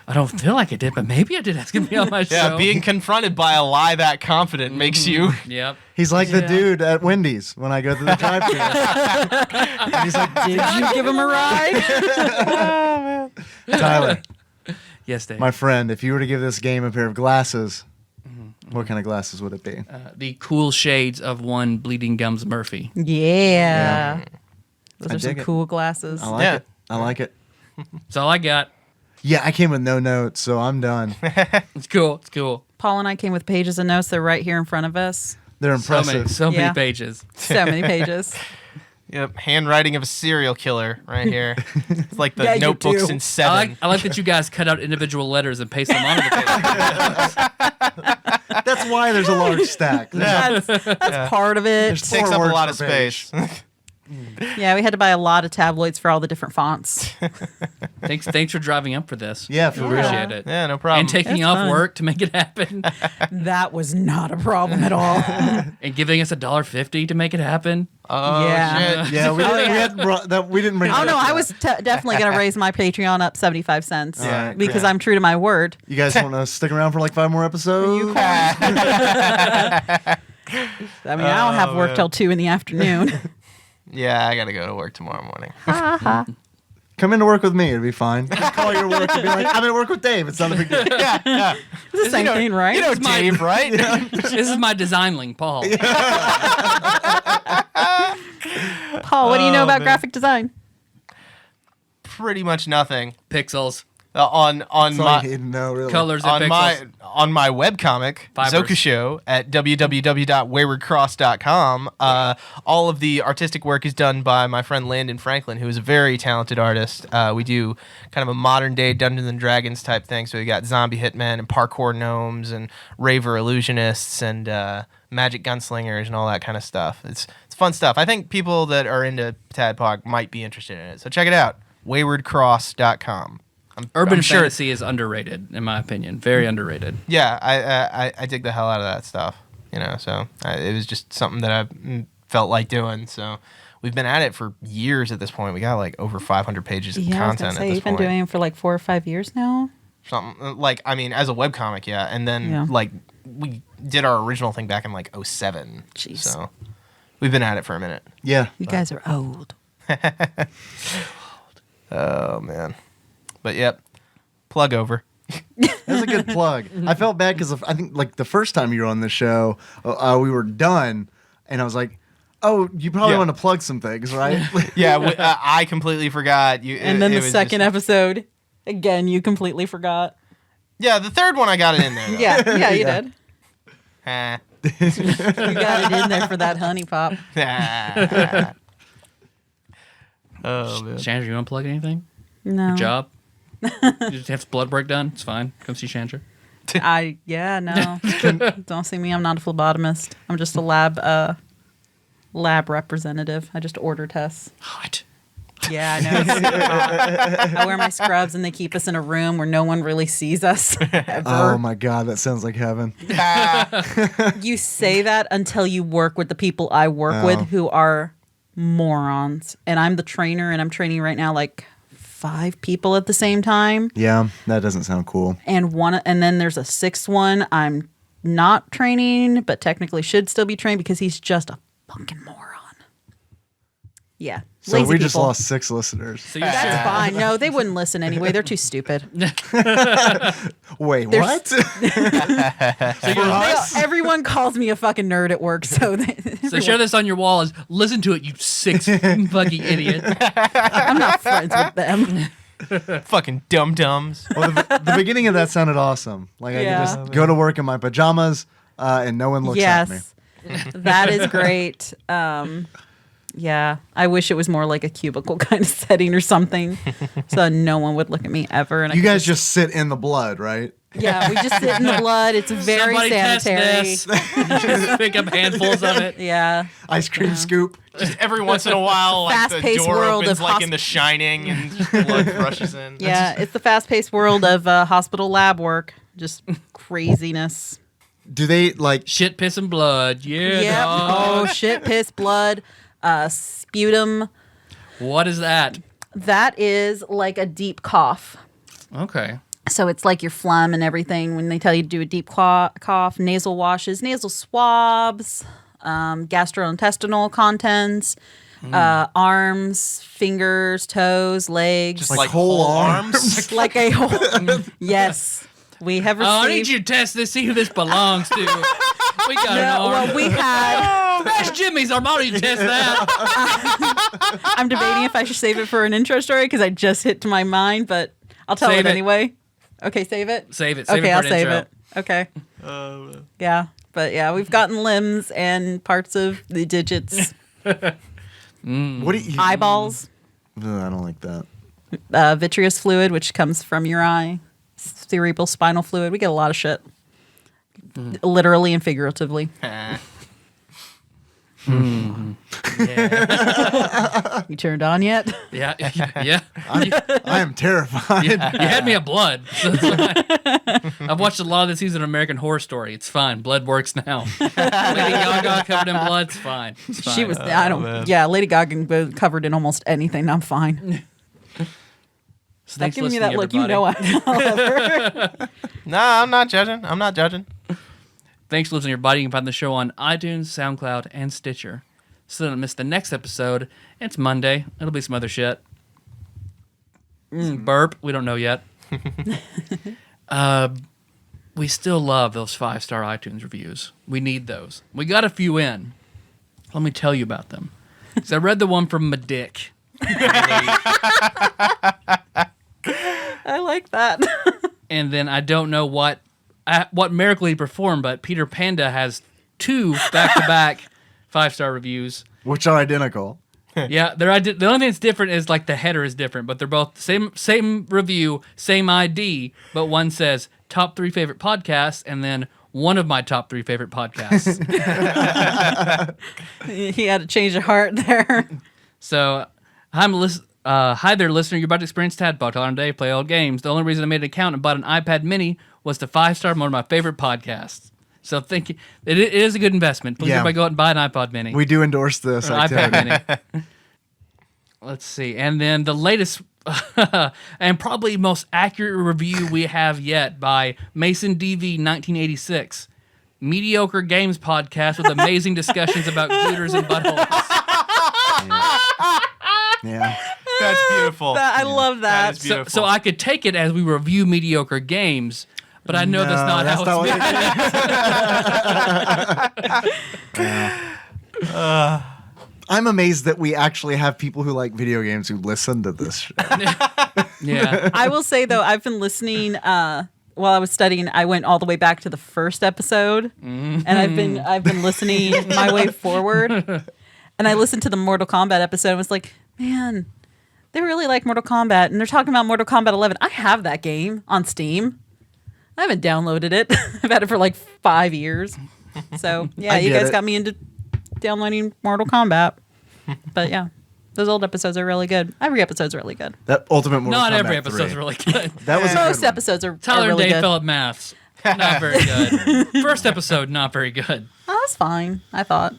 I don't feel like I did, but maybe I did ask him to be on my Yeah, show. being confronted by a lie that confident makes you. Yep. He's like the dude at Wendy's when I go to the drive-thru. And he's like, Did you give him a ride? Tyler, Yes, Dave. my friend, if you were to give this game a pair of glasses, what kind of glasses would it be? The cool shades of one Bleeding Gums Murphy. Yeah. Those I are some dig it. cool glasses. I like Yeah. it. I like it. That's all I got. Yeah, I came with no notes, so I'm done. It's cool. It's cool. Paul and I came with pages of notes. They're right here in front of us. They're So impressive. many Yeah. pages. So many pages. Yep, handwriting of a serial killer right here. It's like the Yeah, you notebooks do. in Seven. I like that you guys cut out individual letters and paste them onto the page. That's why there's a large stack. That's part of it. There's Takes four up a words lot of per page. space. Yeah, we had to buy a lot of tabloids for all the different fonts. Thanks for driving up for this. Yeah, for real. Appreciate it. Yeah, no problem. And taking It's off fun. work to make it happen, That was not a problem at all. and giving us $1.50 to make it happen. Oh, Yeah. shit. Yeah, we didn't bring Oh that no, up I yet. was definitely going to raise my Patreon up 75 cents Yeah, because yeah. I'm true to my word. You guys want to stick around for like 5 more episodes? I mean, I don't have work man. till 2 in the afternoon. Yeah, I gotta go to work tomorrow morning. Come into work with me. It'll be fine. Just call your work and be like, I'm at work with Dave. It's not a big deal. yeah. It's the same thing, right? You know Dave, right? This is my designling, Paul. Paul, what do you know Oh, about man. graphic design? Pretty much nothing. Pixels, On That's all my you need to know, really. colors, and pixels. on my webcomic, Fibers. Zoka Show at www.waywardcross.com. All of the artistic work is done by my friend Landon Franklin, who is a very talented artist. We do kind of a modern day Dungeons and Dragons type thing. So we got zombie hitmen and parkour gnomes and raver illusionists and magic gunslingers and all that kind of stuff. It's fun stuff. I think people that are into TADPOG might be interested in it. So check it out, waywardcross.com. Urban I'm sure fantasy is underrated, in my opinion. Very underrated. Yeah, I dig the hell out of that stuff. You know, so it was just something that I felt like doing. So we've been at it for years at this point. We got like over 500 pages of Yeah, I was content gonna at say, this you've been point. doing it for like 4 or 5 years now. Something like, I mean, as a webcomic, yeah. And then Yeah. like we did our original thing back in like 07. Jeez. So we've been at it for a minute. Yeah. You guys are old. Oh man. But yep. Plug over. That's a good plug. I felt bad because I think like the first time you were on the show, we were done, and I was like, "Oh, you probably Yeah. want to plug some things, right?" Yeah, I completely forgot. And then the second episode, again, you completely forgot. Yeah, the third one I got it in there. Though. Yeah, you did. Eh. You got it in there for that honey pop. Oh man. Chandra, you want to plug anything? No. Job? You just have blood work done? It's fine. Come see Chandra. No. Don't see me. I'm not a phlebotomist. I'm just a lab representative. I just order tests. Hot. Yeah, I know. It's super hot. I wear my scrubs and they keep us in a room where no one really sees us ever. Oh my God, that sounds like heaven. You say that until you work with the people I work with who are morons. And I'm the trainer and I'm training right now like 5 people at the same time. Yeah, that doesn't sound cool. And then there's a 6th one I'm not training, but technically should still be trained because he's just a fucking moron. Yeah. So Lazy we just people. lost 6 listeners. So you're That's fine. No, they wouldn't listen anyway. They're too stupid. Wait, what? Everyone calls me a fucking nerd at work, so So share this on your wall as listen to it, you 6 fucking idiot. I'm not friends with them. Fucking dum-dums. Well, the beginning of that sounded awesome. Like I Yeah. could just go to work in my pajamas and no one looks at me. Yes, that is great. Yeah, I wish it was more like a cubicle kind of setting or something, so no one would look at me ever. And You guys just sit in the blood, right? yeah, we just sit in the blood. It's very Somebody sanitary. test this. Just pick up handfuls of it. Yeah, Ice cream scoop. Just every once in a while, like the Fast-paced door world opens of like in The Shining and blood rushes in. yeah, it's the fast-paced world of hospital lab work. Just craziness. Do they like? Shit, piss, and blood. Yeah. Yep. dog. Oh shit, piss, blood, sputum. What is that? That is like a deep cough. Okay. So it's like your phlegm and everything when they tell you to do a deep cough, nasal washes, nasal swabs, gastrointestinal contents, arms, fingers, toes, legs. Just like whole arms? Like a whole. Yes. We have received. Oh, I need you to test this, see who this belongs to. We got an No, arm. well, we had. That's Jimmy's arm. I don't need to test that. I'm debating if I should save it for an intro story because I just hit to my mind, but I'll tell Save it it. anyway. Okay, save it. Save it. Save Okay, it for I'll an save intro. it. Okay. Yeah, but yeah, we've gotten limbs and parts of the digits, What do you? eyeballs, Ugh, I don't like that. vitreous fluid, which comes from your eye, cerebral spinal fluid. We get a lot of shit, literally and figuratively. You turned on yet? Yeah. Yeah. I am terrified. You had me at blood. So it's fine. I've watched a lot of the season of American Horror Story. It's fine. Blood works now. Lady Gaga covered in blood. It's fine. It's fine. She was. I don't. man. Yeah, Lady Gaga was covered in almost anything. I'm fine. So Stop thanks for giving me listening, that look. You everybody. know I. No, I'm not judging. I'm not judging. Thanks for listening, everybody. You can find the show on iTunes, SoundCloud, and Stitcher. So don't miss the next episode. It's Monday. It'll be some other shit. Burp. We don't know yet. We still love those 5-star iTunes reviews. We need those. We got a few in. Let me tell you about them. So I read the one from Madick. I like that. And then I don't know what miracle he performed, but Peter Panda has 2 back-to-back 5-star reviews. Which are identical. Yeah, the only thing that's different is like the header is different, but they're both same review, same ID, but one says top 3 favorite podcasts, and then one of my top 3 favorite podcasts. He had a change of heart there. So hi there, listener. You're about to experience TADPOG on today, play old games. The only reason I made an account and bought an iPad Mini was to 5-star one of my favorite podcasts. So it is a good investment. Please, Yeah. everybody go out and buy an iPod Mini. We do endorse this Or activity. iPad Mini. Let's see. And then the latest and probably most accurate review we have yet by Mason DV 1986. Mediocre games podcast with amazing discussions about gooters and buttholes. Yeah. That's beautiful. I love that. That is beautiful. So I could take it as we review mediocre games, but I know that's not how it's I'm amazed that we actually have people who like video games who listen to this shit. Yeah. I will say though, I've been listening while I was studying. I went all the way back to the first episode, and I've been listening my way forward. And I listened to the Mortal Kombat episode and was like, man, they really like Mortal Kombat, and they're talking about Mortal Kombat 11. I have that game on Steam. I haven't downloaded it. I've had it for like 5 years. So yeah, I you get guys it. got me into downloading Mortal Kombat. But yeah, those old episodes are really good. Every episode's really good. That Ultimate Mortal Not Kombat every episode's 3. really good. That was a Most good one. episodes are Tyler and really Dave good. Phillip Maths. Not very good. First episode, not very good. Oh, that's fine. I thought.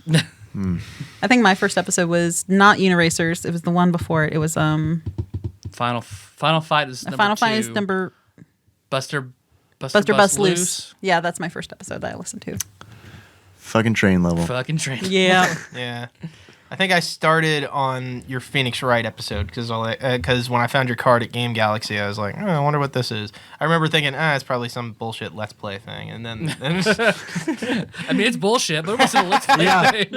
I think my first episode was not Uniracers. It was the one before it. It was Final Fight is number Final 2. Fight is number Buster Bust Loose. Yeah, that's my first episode that I listened to. Fucking train level. Fucking train. Yeah. Yeah. I think I started on your Phoenix Wright episode because when I found your card at Game Galaxy, I was like, oh, I wonder what this is. I remember thinking, it's probably some bullshit Let's Play thing, and then I mean, it's bullshit, but it wasn't a Let's Play thing.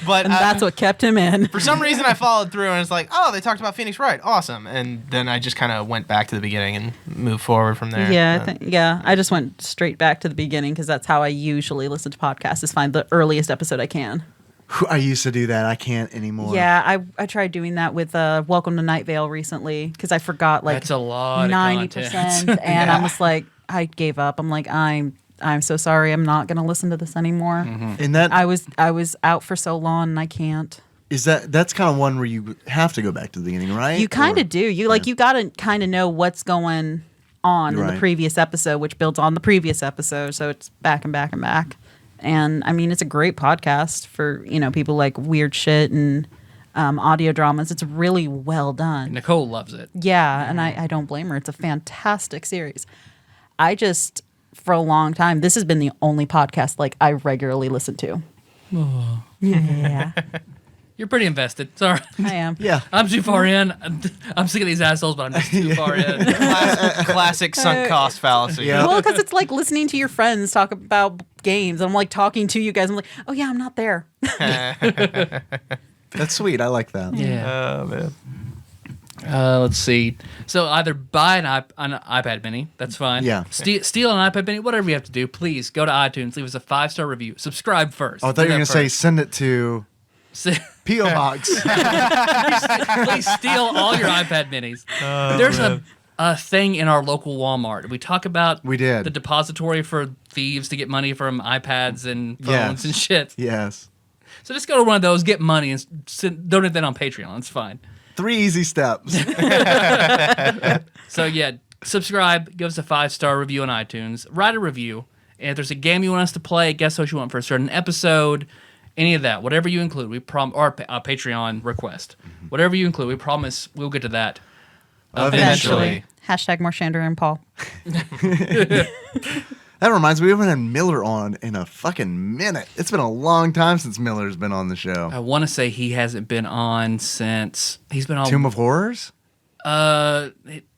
but And that's what kept him in. for some reason I followed through and it's like, oh, they talked about Phoenix Wright, awesome, and then I just kind of went back to the beginning and moved forward from there. Yeah, I just went straight back to the beginning because that's how I usually listen to podcasts, is find the earliest episode I can. I used to do that. I can't anymore. Yeah, I tried doing that with Welcome to Night Vale recently because I forgot like That's a lot of 90%, content. and I was like, I gave up. I'm like, I'm so sorry. I'm not gonna listen to this anymore. And that I was out for so long, and I can't. that's kind of one where you have to go back to the beginning, right? You kind Or- of do. You you got to kind of know what's going on in the Right. previous episode, which builds on the previous episode. So it's back and back and back. And I mean, it's a great podcast for people like weird shit and audio dramas. It's really well done. Nicole loves it. Yeah, and I don't blame her. It's a fantastic series. I just, for a long time, this has been the only podcast like I regularly listen to. Yeah, You're pretty invested. Sorry. I am. Yeah. I'm too far in. I'm sick of these assholes, but I'm just too far in. Classic sunk cost fallacy. Yeah. Well, because it's like listening to your friends talk about games. I'm like talking to you guys. I'm like, oh yeah, I'm not there. That's sweet. I like that. Yeah. Oh, man. Let's see. So either buy an iPad mini. That's fine. Yeah. Steal an iPad mini. Whatever you have to do, please go to iTunes. Leave us a 5-star review. Subscribe first. Oh, I thought you were going to say send it to P.O. Box. Please steal all your iPad minis. There's a thing in our local Walmart. We talk about We did. the depository for thieves to get money from iPads and phones Yes. and shit. Yes. So just go to one of those, get money, and donate that on Patreon. It's fine. 3 easy steps. So yeah, subscribe, give us a 5-star review on iTunes, write a review, and if there's a game you want us to play, guess what you want for a certain episode, any of that, whatever you include, we or a Patreon request, whatever you include, we promise we'll get to that Eventually. Hashtag more Chandra and Paul. That reminds me, we haven't had Miller on in a fucking minute. It's been a long time since Miller's been on the show. I want to say he hasn't been on since he's been on. Tomb of Horrors?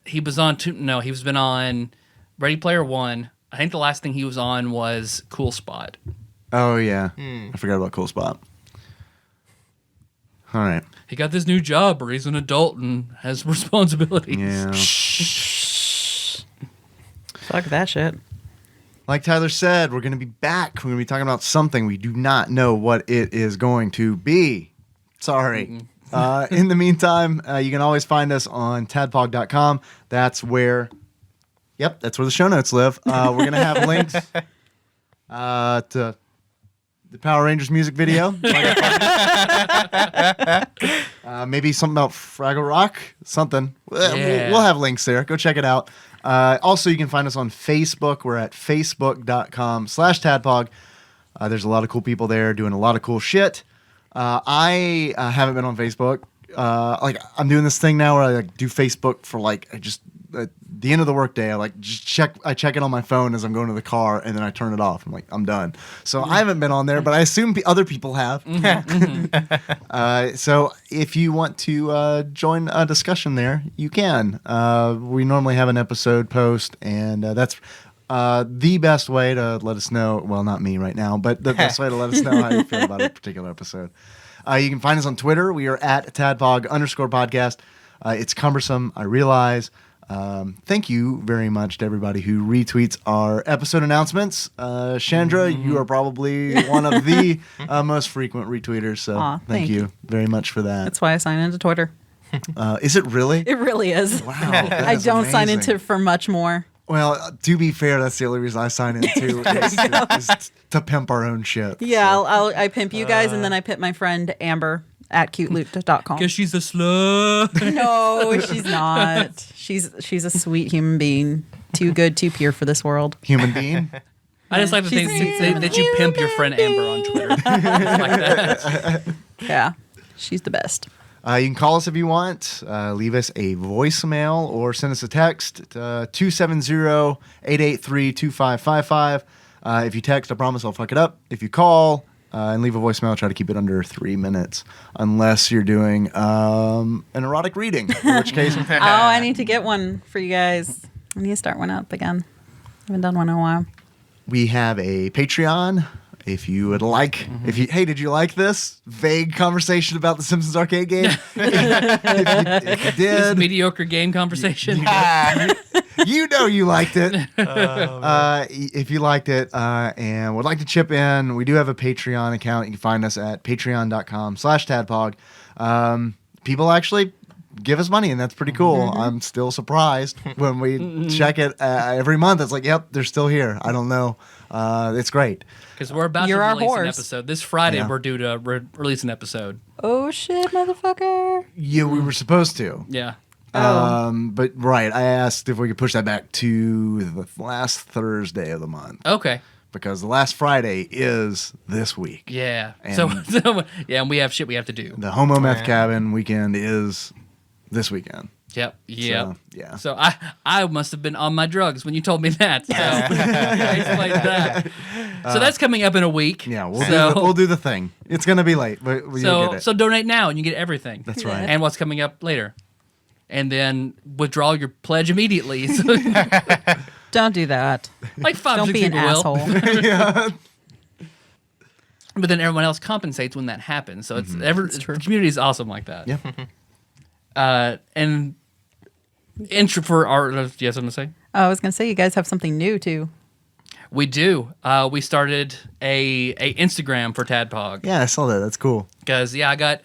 He was on. He's been on Ready Player One. I think the last thing he was on was Cool Spot. Oh, yeah. I forgot about Cool Spot. All right. He got this new job where he's an adult and has responsibilities. Yeah. Fuck that shit. Like Tyler said, we're going to be back. We're going to be talking about something. We do not know what it is going to be. Sorry. In the meantime, you can always find us on tadpog.com. That's where the show notes live. We're going to have links to the Power Rangers music video. Maybe something about Fraggle Rock. Something. Yeah. We'll have links there. Go check it out. Also, you can find us on Facebook. We're at facebook.com/tadpog. There's a lot of cool people there doing a lot of cool shit. I haven't been on Facebook. I'm doing this thing now where I do Facebook for at the end of the workday. I check it on my phone as I'm going to the car, and then I turn it off. I'm like, I'm done. So I haven't been on there, but I assume other people have. So if you want to join a discussion there, you can. We normally have an episode post, and that's the best way to let us know. Well, not me right now, but the best way to let us know how you feel about a particular episode. You can find us on Twitter. We are at @tadpog_podcast. It's cumbersome, I realize. Thank you very much to everybody who retweets our episode announcements. Chandra, you are probably one of the most frequent retweeters, so Aw, thank you very much for that. That's why I sign into Twitter. Is it really? It really is. Wow. that I is don't sign amazing. into for much more. Well, to be fair, that's the only reason I sign in too, is to pimp our own shit. Yeah, I pimp you guys, and then I pimp my friend Amber at cuteloot.com. Because she's a slut. No, she's not. She's a sweet human being. Too good, too pure for this world. Human being. I just like the thing that you pimp your friend Amber on Twitter. Like that. Yeah, she's the best. You can call us if you want. Leave us a voicemail or send us a text. 270-883-2555. If you text, I promise I'll fuck it up. If you call and leave a voicemail, try to keep it under 3 minutes. Unless you're doing an erotic reading, in which case... Oh, I need to get one for you guys. I need to start one up again. Haven't done one in a while. We have a Patreon. If you would like, hey, did you like this vague conversation about the Simpsons Arcade game? if you This did, mediocre game conversation. you know you liked it. If you liked it and would like to chip in, we do have a Patreon account. You can find us at patreon.com/tadpog. People actually give us money, and that's pretty cool. I'm still surprised when we check it every month. It's like, yep, they're still here. I don't know. It's great. Because we're about You're to our release an whores. episode. This Friday, Yeah. we're due to release an episode. Oh, shit, motherfucker. Yeah, we were supposed to. Yeah. But right, I asked if we could push that back to the last Thursday of the month Okay. because the last Friday is this week. Yeah. And- So yeah, and we have shit we have to do. The Homo Meth yeah. Cabin weekend is this weekend. Yep. Yep. So, yeah. So I must have been on my drugs when you told me that. So I explained that. So that's coming up in a week. Yeah, So- we'll do the thing. It's gonna be late, but you'll get it. So donate now and you get everything. That's right. And what's coming up later. And then withdraw your pledge immediately. So, Don't do that. like 5 Don't 6 be an people will. asshole. But then everyone else compensates when that happens. So Mm-hmm. the community is awesome like that. Yeah. And intro for our yes, I'm gonna say Oh, I was going to say, you guys have something new, too. we do. We started a Instagram for TADPOG Yeah, I saw that. That's cool. because I got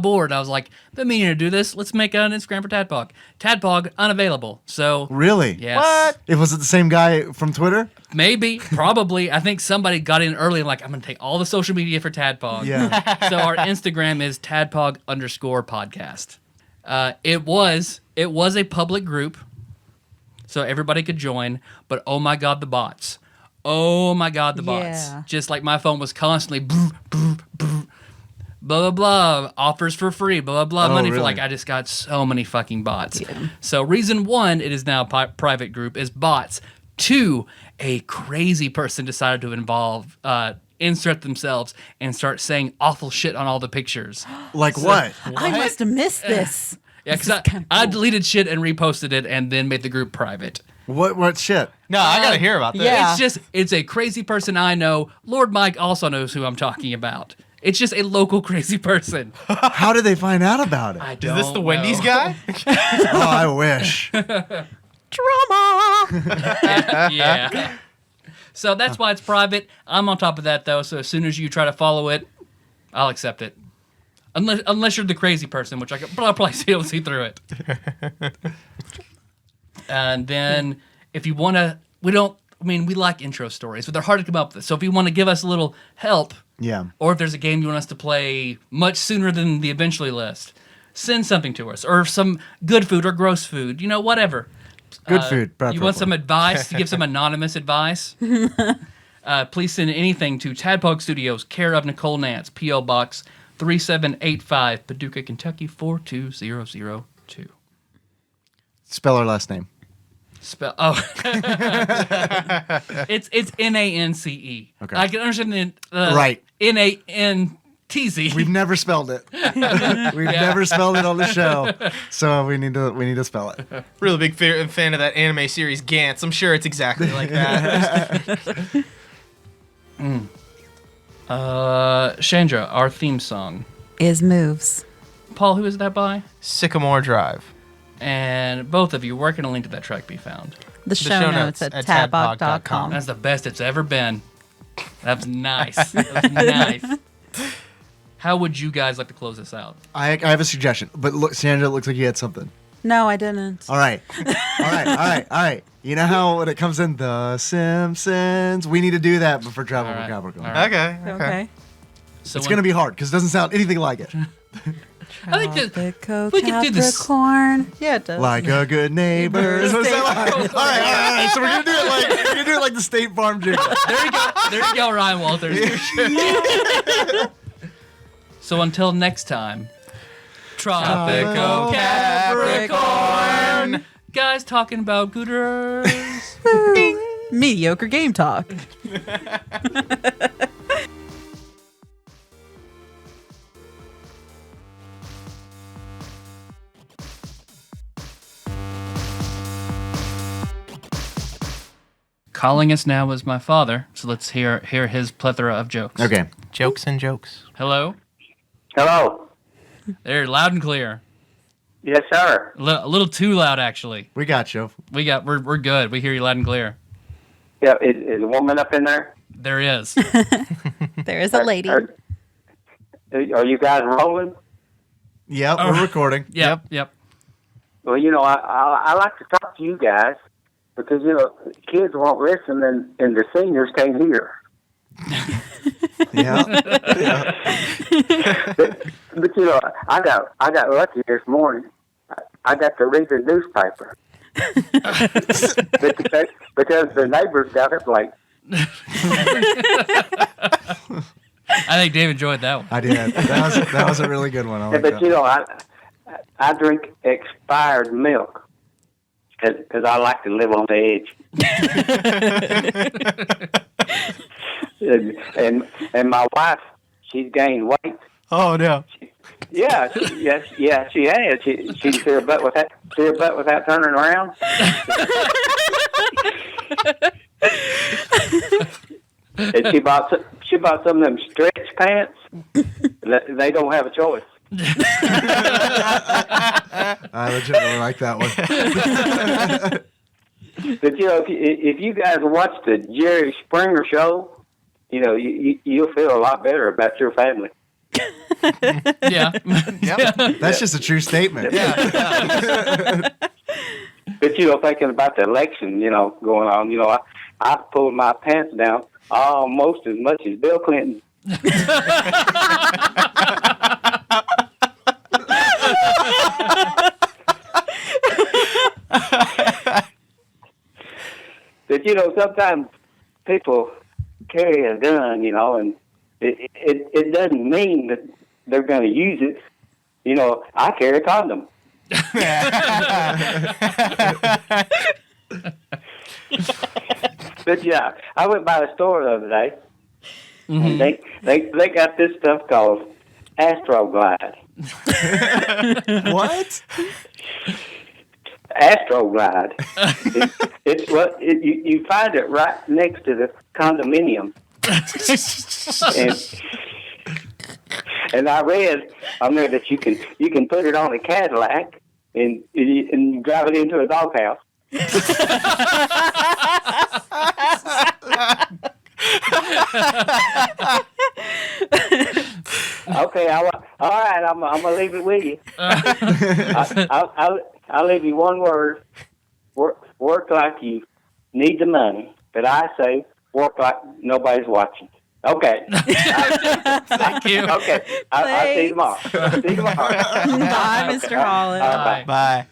bored. I was like, been meaning to do this. Let's make an Instagram for TADPOG. TADPOG unavailable. So Really? yes, Was it the same guy from Twitter? maybe, probably. I think somebody got in early and like, I'm gonna take all the social media for TADPOG. Yeah. So our Instagram is tadpog_podcast. It was a public group, so everybody could join. But oh my god, the bots! Oh my god, the bots! Yeah. Just like my phone was constantly brr, brr, brr, blah blah blah, offers for free, blah blah blah, Oh, money for really? like. I just got so many fucking bots. So reason one, it is now a private group, is bots. Two, a crazy person decided to insert themselves and start saying awful shit on all the pictures. Like what? I must have missed this. Yeah, because I deleted shit and reposted it and then made the group private. What shit? No, I gotta hear about this. yeah. It's a crazy person I know. Lord Mike also knows who I'm talking about. It's just a local crazy person. How did they find out about it? Is this the Wendy's guy? Oh, I wish. Drama. Yeah. So that's why it's private. I'm on top of that though. So as soon as you try to follow it, I'll accept it. Unless you're the crazy person, which I'll probably see through it. And then if you want to, we like intro stories, but they're hard to come up with. So if you want to give us a little help, Yeah. or if there's a game you want us to play much sooner than the eventually list, send something to us, or some good food or gross food, whatever. Good food. You want some advice? To give some anonymous advice? Please send anything to Tadpog Studios, care of Nicole Nance, P.O. Box 3785, Paducah, Kentucky 42002. Spell our last name. It's Nance. Okay. I can understand the Right. Nantz. We've never spelled it. We've never spelled it on the show, so we need to spell it. Really big fan of that anime series Gantz. I'm sure it's exactly like that. Chandra, our theme song. Is moves. Paul, who is that by? Sycamore Drive. And both of you, where can a link to that track be found? The show notes at tadpog.com. That's the best it's ever been. That's nice. That's nice. How would you guys like to close this out? I have a suggestion, but look, Sandra, it looks like you had something. No, I didn't. All right. You know how when it comes in The Simpsons, we need to do that for Travel All right. Capricorn. All right. Okay. Okay. So It's going to be hard because it doesn't sound anything like it. I think that Tropical we could do this. Capricorn. Yeah, it does. Like a good neighbor. Is what it sound like? All right. So we're going to do it like the State Farm jingle. There you go, Ryan Walters. So until next time, Tropical Capricorn. Guys talking about gooters. Mediocre game talk. Calling us now is my father, so let's hear his plethora of jokes. Okay. Jokes and jokes. Hello? Hello. There, loud and clear. Yes, sir. A little too loud, actually. We got you. We're good. We hear you loud and clear. Yeah, is a woman up in there? There is. There is a lady. Are you guys rolling? Yep, we're recording. Yep. Well, I like to talk to you guys because, kids won't listen and the seniors can't hear. Yeah. But I got lucky this morning. I got to read the newspaper. because the neighbors got it late. I think Dave enjoyed that one. I did. That was a really good one. I like But that. I drink expired milk because I like to live on the edge. and my wife, she's gained weight. Oh no. Yeah, she has. She see her butt without turning around. And she bought some of them stretch pants. They don't have a choice. I legitimately like that one. But if you guys watch the Jerry Springer show, you'll feel a lot better about your family. Yeah. Yep. That's just a true statement. Yeah. But thinking about the election, going on, I pulled my pants down almost as much as Bill Clinton. But sometimes people carry a gun, and it doesn't mean that they're going to use it. I carry a condom. But yeah, I went by the store the other day, and they got this stuff called Astroglide. What? Astroglide. You find it right next to the condominium. And I read on there that you can put it on a Cadillac and drive it into a doghouse. Okay, all right. I'm gonna leave it with you. I'll leave you one word. Work like you need the money, but I say work like nobody's watching. Okay. Thank you. Okay. I'll see you tomorrow. Bye, Mr. Holland. Bye. Bye.